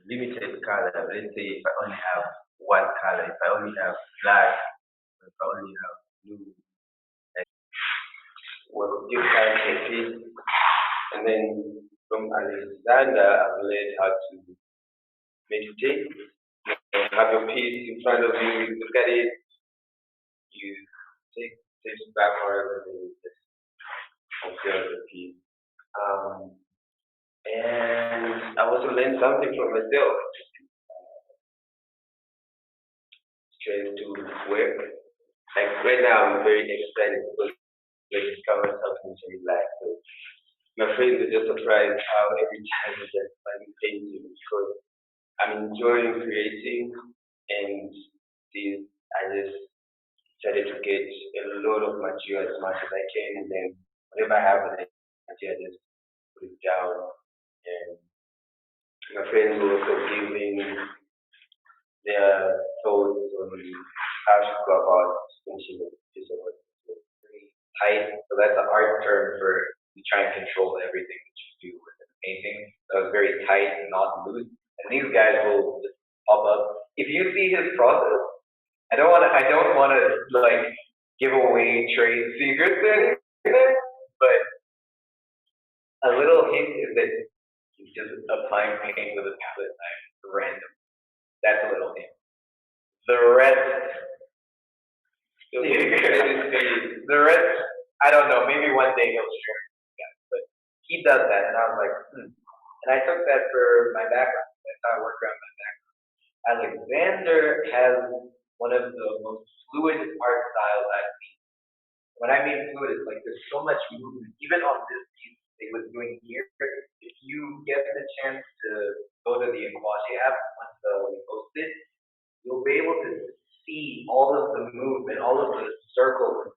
limited color. Let's say if I only have one color, if I only have black, if I only have blue, like well, give time a piece. And then from Alexander, I've learned how to meditate. You have your piece in front of you, you look at it, you take steps backwards, and then you just observe the piece. Um, and I also learned something from myself. Strength to work. Like right now, I'm very excited because I discovered something to relax. So my friends are just surprised how every time I just find painting because I'm enjoying creating, and this I just decided to get a lot of material as much as I can, and then whenever I have an idea, I just put it down. And my friends will also giving their thoughts on how to go about finishing a piece of work. Very tight. So that's an art term for you try and control everything that you do with a painting. So it's very tight and not loose. And these guys will just pop up. If you see his process, I don't wanna like give away trade secrets or anything, but a little hint is that he's just applying paint with a palette knife random. That's a little hint. The rest, the rest, I don't know. Maybe one day he'll share it with you guys, but he does that, and I was like, And I took that for my background. That's how I work around my background. Alexander has one of the most fluid art styles I've seen. When I mean fluid, it's like there's so much movement. Even on this piece they was doing here, if you get the chance to go to the Nkwashi app once we post it, you'll be able to see all of the movement, all of the circles,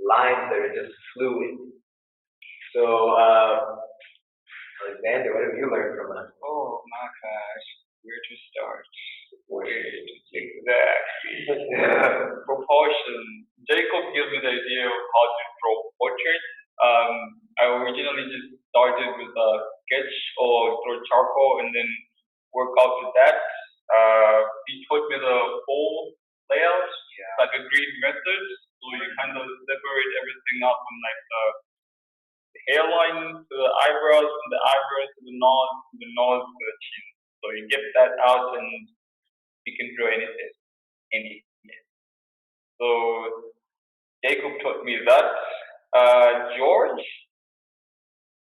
lines that are just fluid. So, Alexander, what have you learned from us? Oh my gosh, where to start? Exactly. Proportion. Jacob gave me the idea of how to draw portraits. I originally just started with a sketch or draw charcoal and then work out with that. He taught me the whole layout, like a grid method. So you kind of separate everything up from like the hairline to the eyebrows, from the eyebrows to the nose to the chin. So you get that out and you can draw anything. So Jacob taught me that. George,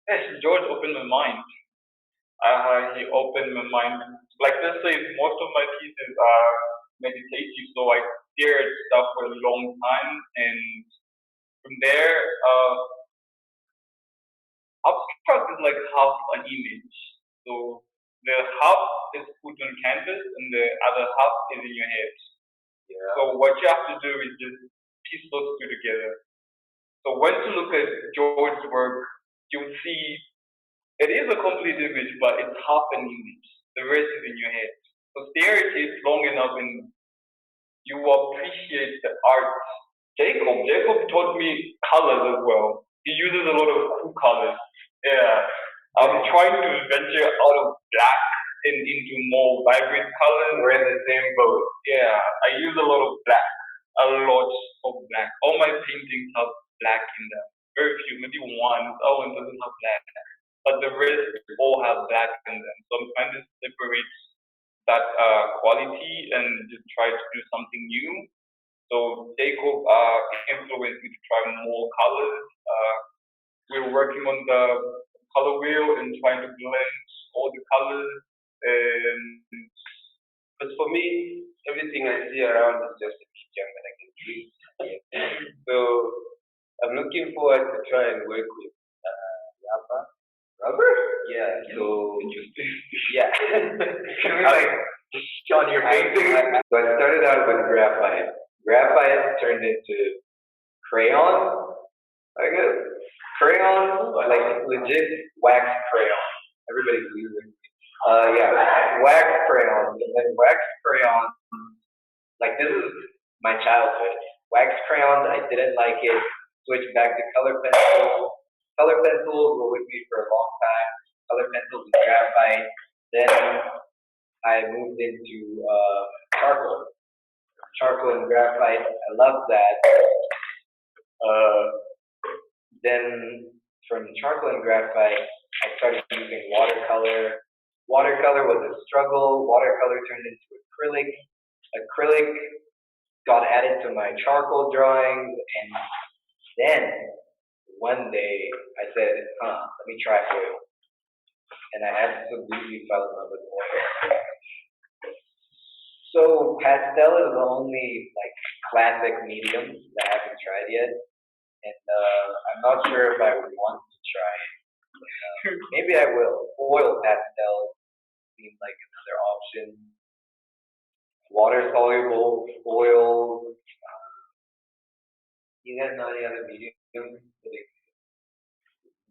yes, George opened my mind. He opened my mind. Like let's say most of my pieces are meditative, so I stare at stuff for a long time, and from there, abstract is like half an image. So the half is put on canvas, and the other half is in your head. Yeah. So what you have to do is just piece those two together. So when you look at George's work, you'll see it is a complete image, but it's half an image. The rest is in your head. So stare at it long enough and you appreciate the art. Jacob taught me colors as well. He uses a lot of cool colors. Yeah. I'm trying to venture out of black and into more vibrant colors. We're in the same boat. Yeah. I use a lot of black. a lot of black. All my paintings have black in them. Very few, maybe one. Oh, one doesn't have black, but the rest all have black in them. So I'm trying to separate that quality and just try to do something new. So Jacob influenced me to try more colors. We're working on the color wheel and trying to blend all the colors. And But for me, everything I see around is just a medium that I can use. So I'm looking forward to try and work with rubber. Rubber? Yeah. So interesting. yeah. Can we on your painting? So I started out with graphite. Graphite turned into crayon, I guess. Crayon, like legit wax crayon. Everybody's using. Yeah, wax crayon. And then wax crayon, like this is my childhood. Wax crayons, I didn't like it. Switched back to color pencils. Color pencils were with me for a long time. Color pencils and graphite. Then I moved into charcoal. Charcoal and graphite. I love that. Then from charcoal and graphite, I started using watercolor. Watercolor was a struggle. Watercolor turned into acrylic. Acrylic got added to my charcoal drawings, and then one day I said, let me try oil. And I absolutely fell in love with oil. So pastel is the only like classic medium that I haven't tried yet. And I'm not sure if I would want to try it. But, maybe I will. Oil pastel seems like another option. Water soluble oil. You guys know any other medium?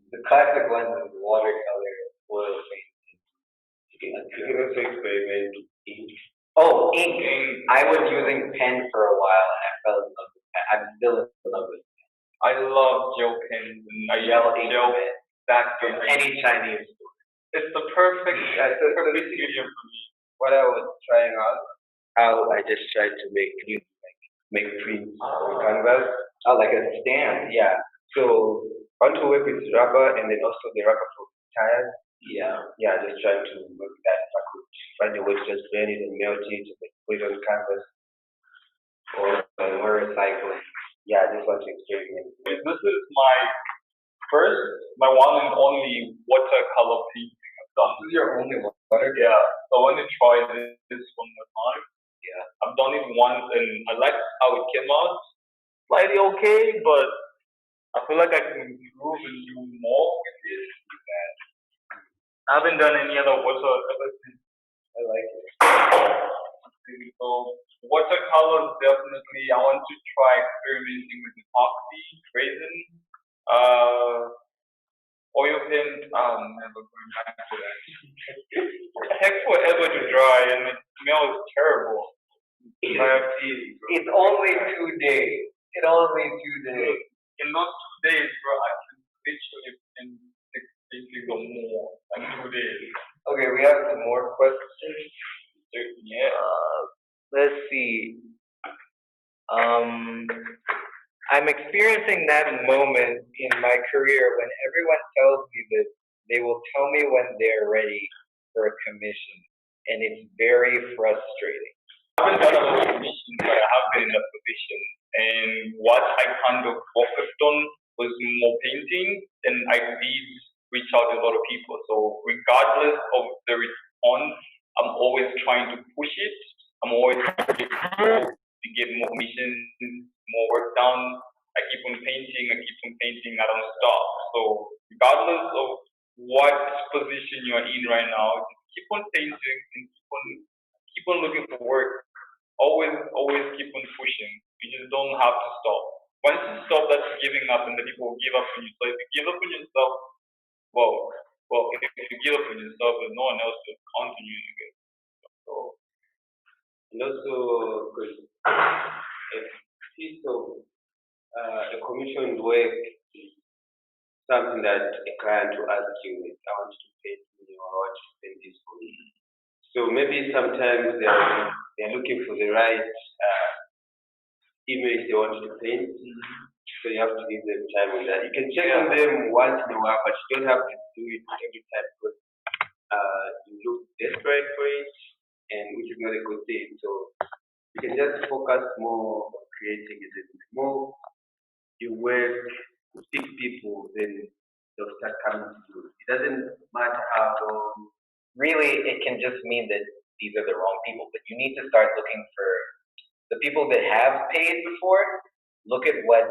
The classic one is watercolor oil paint. You can also experiment with ink. Oh, ink. I was using pen for a while and I fell in love with pen. I'm still in love with pen. I love gel pens and I Gel use ink gel pen. back From any Chinese store. It's the perfect, So perfect medium for me. what I was trying out, how I just tried to make prints on canvas. Oh, like a stamp, yeah. So I want to work with rubber and then also the rubber for tires. Yeah, just trying to work with that. If I could find a way to just blend it and melt it and then put it on canvas or recycling. Yeah, I just want to experiment. This is my one and only watercolor painting I've done. This is your only water? Yeah, so I want to try this one more time. Yeah. I've done it once and I liked how it came out. Slightly okay, but I feel like I can improve and do more with this. I haven't done any other water ever since. I like it. So watercolors definitely. I want to try experimenting with epoxy, resin, oil paint. I'm never going back to that. It takes forever to dry and it smells terrible. It's only 2 days. It's only 2 days. In those 2 days, bro, I can literally in 6 paintings or more than 2 days. Okay, we have some more questions. Yeah. Let's see. I'm experiencing that moment in my career when everyone tells me that they will tell me when they're ready for a commission, and it's very frustrating. I haven't done a lot of commissions, but I have been in that position. And what I kind of focused on was more painting, and I did reach out to a lot of people. So regardless of the response, I'm always trying to push it. I'm always trying to get more commissions, more work done. I keep on painting, I don't stop. So regardless of what position you're in right now, just keep on painting and keep on looking for work. Always keep on pushing. You just don't have to stop. Once you stop, that's giving up, and the people will give up on you. So if you give up on yourself, well, if you give up on yourself, there's no one else to continue again. So, and also, because a piece of a commissioned work is something that a client will ask you, I want you to pay me or I want you to pay this for me. So maybe sometimes they're looking for the right email if they want to paint. So you have to give them time on that. You can check on them once in a while, but you don't have to do it every time because you look desperate for it, and which is not a good thing. So you can just focus more on creating it. The more you work with people, then they'll start coming to you. It doesn't matter how long. Really, it can just mean that these are the wrong people, but you need to start looking for the people that have paid before. Look at what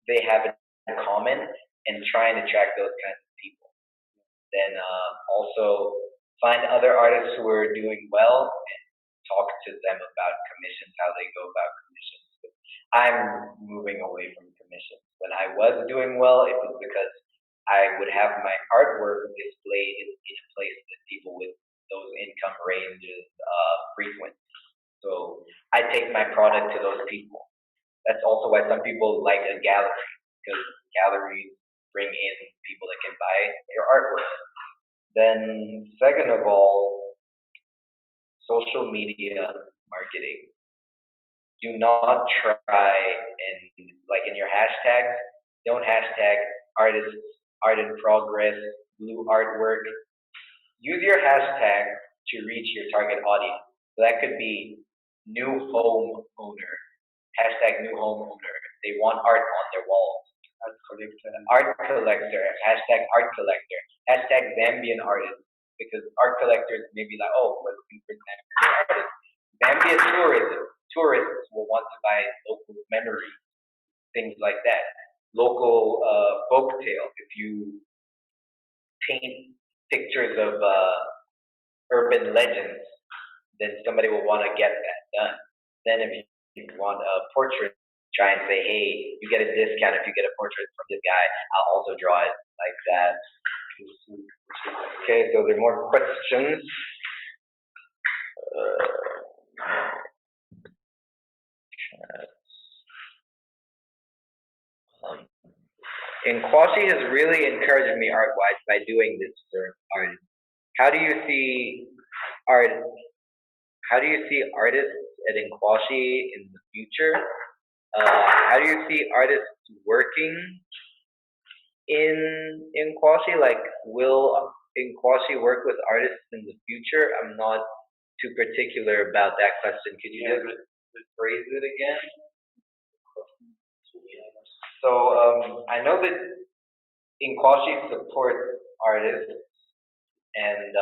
they have in common and try and attract those kinds of people. Then also find other artists who are doing well and talk to them about commissions, how they go about commissions. I'm moving away from commissions. When I was doing well, it was because I would have my artwork displayed in a place that people with those income ranges frequent. So I take my product to those people. That's also why some people like a gallery, because galleries bring in people that can buy your artwork. Then second of all, social media marketing. Do not try and like in your hashtags, don't hashtag artists, art in progress, blue artwork. Use your hashtag to reach your target audience. So that could be new home owner, hashtag new home owner. They want art on their walls. Art collector, hashtag art collector, hashtag Zambian artist, because art collectors may be like, oh, we're looking for Zambian artists. Zambia tourism, tourists will want to buy local memories, things like that. Local folk tales. If you paint pictures of urban legends, then somebody will want to get that done. Then if you want a portrait, try and say, hey, you get a discount if you get a portrait from this guy. I'll also draw it like that. Okay, so there are more questions. Nkwashi has really encouraged me art-wise by doing this for artists. How do you see art? How do you see artists at Nkwashi in the future? How do you see artists working in Nkwashi? Like, will Nkwashi work with artists in the future? I'm not too particular about that question. Could you just rephrase it again? So I know that Nkwashi supports artists, and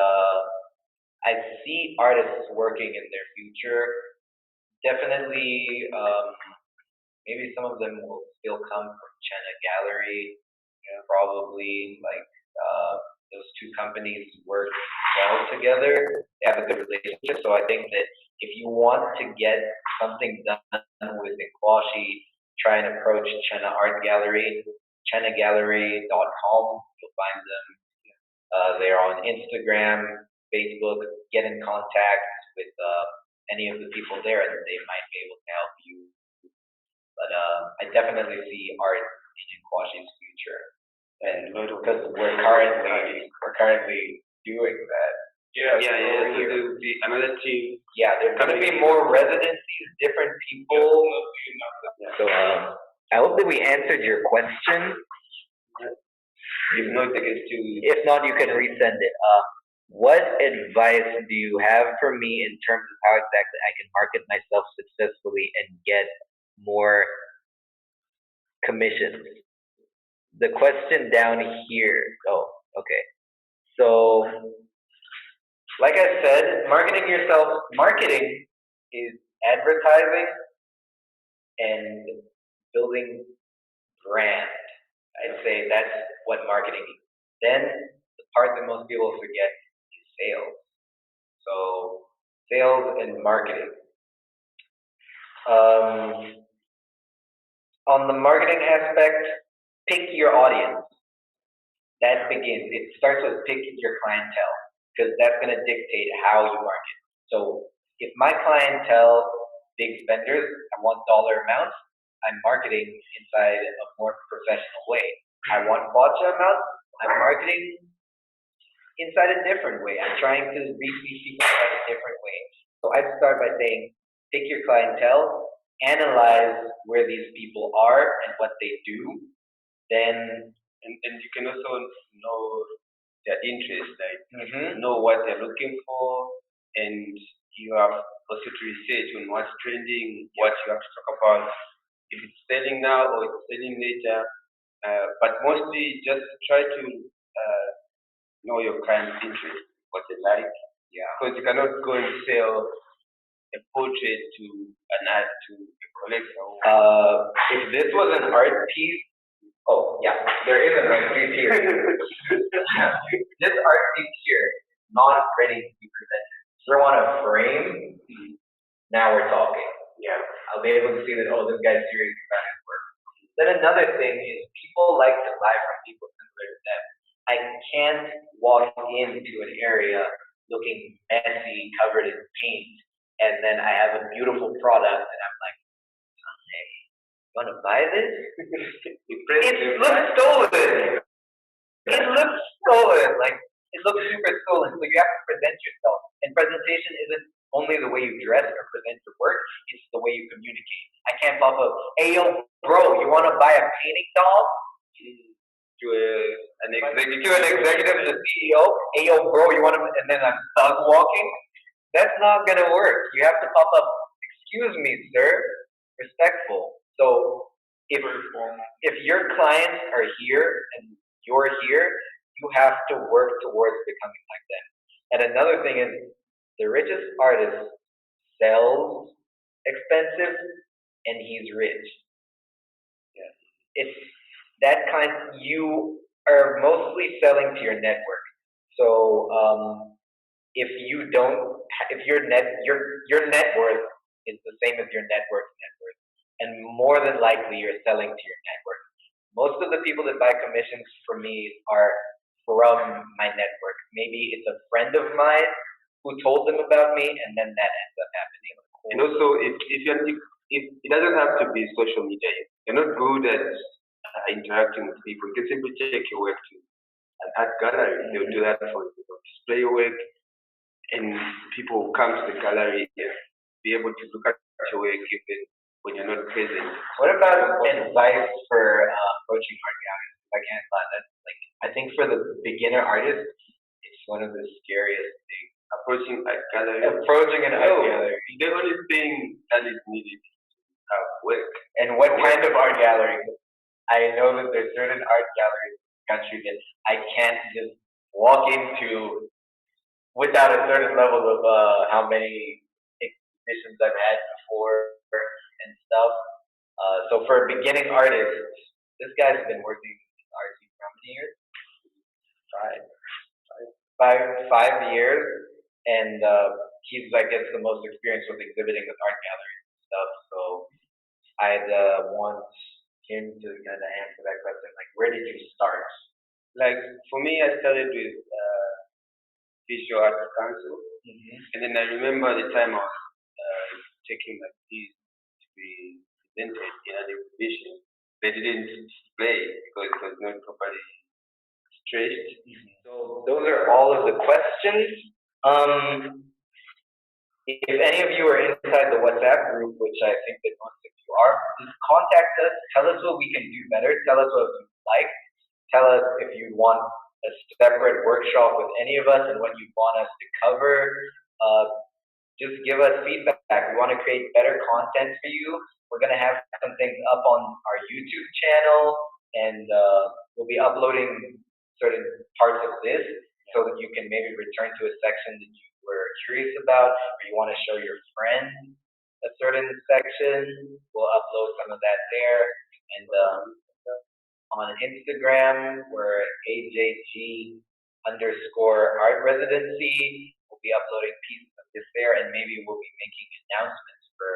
I see artists working in their future. Definitely, maybe some of them will still come from Chena-Gallery. Probably like those two companies work well together. They have a good relationship. So I think that if you want to get something done with Nkwashi, try and approach Chena Art Gallery, Chena-Gallery.com. You'll find them. They're on Instagram, Facebook. Get in contact with any of the people there, and they might be able to help you. But I definitely see art in Nkwashi's future, and because we're currently doing that. So there'll be another team. Yeah, there's going to be more residencies, different people. So I hope that we answered your question. If not, they can still. If not, you can resend it. What advice do you have for me in terms of how exactly I can market myself successfully and get more commissions? The question down here. Oh, okay. So, like I said, marketing is advertising and building brand. I'd say that's what marketing is. Then the part that most people forget is sales. So sales and marketing. On the marketing aspect, pick your audience. That begins. It starts with pick your clientele, because that's going to dictate how you market. So if my clientele, big spenders, I want dollar amounts, I'm marketing inside a more professional way. I want kwacha amounts, I'm marketing inside a different way. I'm trying to reach these people in a different way. So I'd start by saying, pick your clientele, analyze where these people are and what they do, then And you can also know their interest, like mhm, know what they're looking for, and you have also to research on what's trending, what you have to talk about, if it's selling now or it's selling later. But mostly just try to know your client's interest, what they like, yeah. because you cannot go and sell a portrait to an art to a collector. If this was an art piece, oh yeah, there is an art piece here. This art piece here, not ready to be presented. Throw on a frame. Now we're talking. Yeah. I'll be able to see that, oh, this guy's serious about his work. Then another thing is people like to buy from people similar to them. I can't walk into an area looking messy, covered in paint, and then I have a beautiful product and I'm like, hey, you wanna buy this? It looks stolen. It looks stolen. Like it looks super stolen. So you have to present yourself. And presentation isn't only the way you dress or present your work, it's the way you communicate. I can't pop up, hey yo, bro, you wanna buy a painting doll? To an executive. To an executive, the CEO, hey yo, bro, you wanna, and then I'm thug walking? That's not gonna work. You have to pop up, excuse me, sir, respectful. So if your clients are here and you're here, you have to work towards becoming like them. And another thing is the richest artist sells expensive and he's rich. It's that kind. You are mostly selling to your network. So if you don't, if your net worth is the same as your network's net worth, and more than likely you're selling to your network. Most of the people that buy commissions from me are from my network. Maybe it's a friend of mine who told them about me, and then that ends up happening. And also, if it doesn't have to be social media, you're not good at interacting with people. You can simply take your work to an art gallery. They'll do that for you. They'll display your work, and people will come to the gallery and be able to look at your work even when you're not present. What about advice for approaching art galleries? I can't lie, that's like I think for the beginner artist, it's one of the scariest things. Approaching art gallery. Approaching an art gallery. The only thing that is needed is to have work. And what kind of art gallery? I know that there's certain art galleries in the country that I can't just walk into without a certain level of how many exhibitions I've had before and stuff. So for a beginning artist, this guy's been working in art scene for how many years? 5 years, and he's I guess the most experienced with exhibiting with art galleries and stuff. So I'd want him to kind of answer that question. Like, where did you start? Like for me, I started with Visual Arts Council, and then I remember the time I was taking my piece to be presented in an exhibition. They didn't display because it was not properly stretched. So those are all of the questions. If any of you are inside the WhatsApp group, which I think that most of you are, just contact us. Tell us what we can do better. Tell us what you like. Tell us if you want a separate workshop with any of us and what you want us to cover. Just give us feedback. We want to create better content for you. We're going to have some things up on our YouTube channel, and we'll be uploading certain parts of this so that you can maybe return to a section that you were curious about, or you want to show your friends a certain section. We'll upload some of that there. And on Instagram, we're AJG_art residency. We'll be uploading pieces of this there, and maybe we'll be making announcements for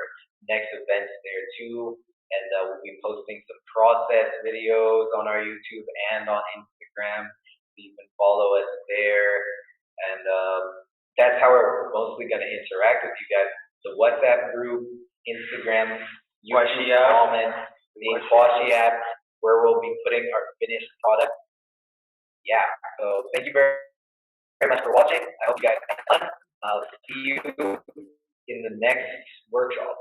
next events there too. And we'll be posting some process videos on our YouTube and on Instagram. So you can follow us there. And that's how we're mostly going to interact with you guys. The WhatsApp group, Instagram, YouTube comments, the Nkwashi App, where we'll be putting our finished product. Yeah, so thank you very much for watching. I hope you guys had fun. I'll see you in the next workshop.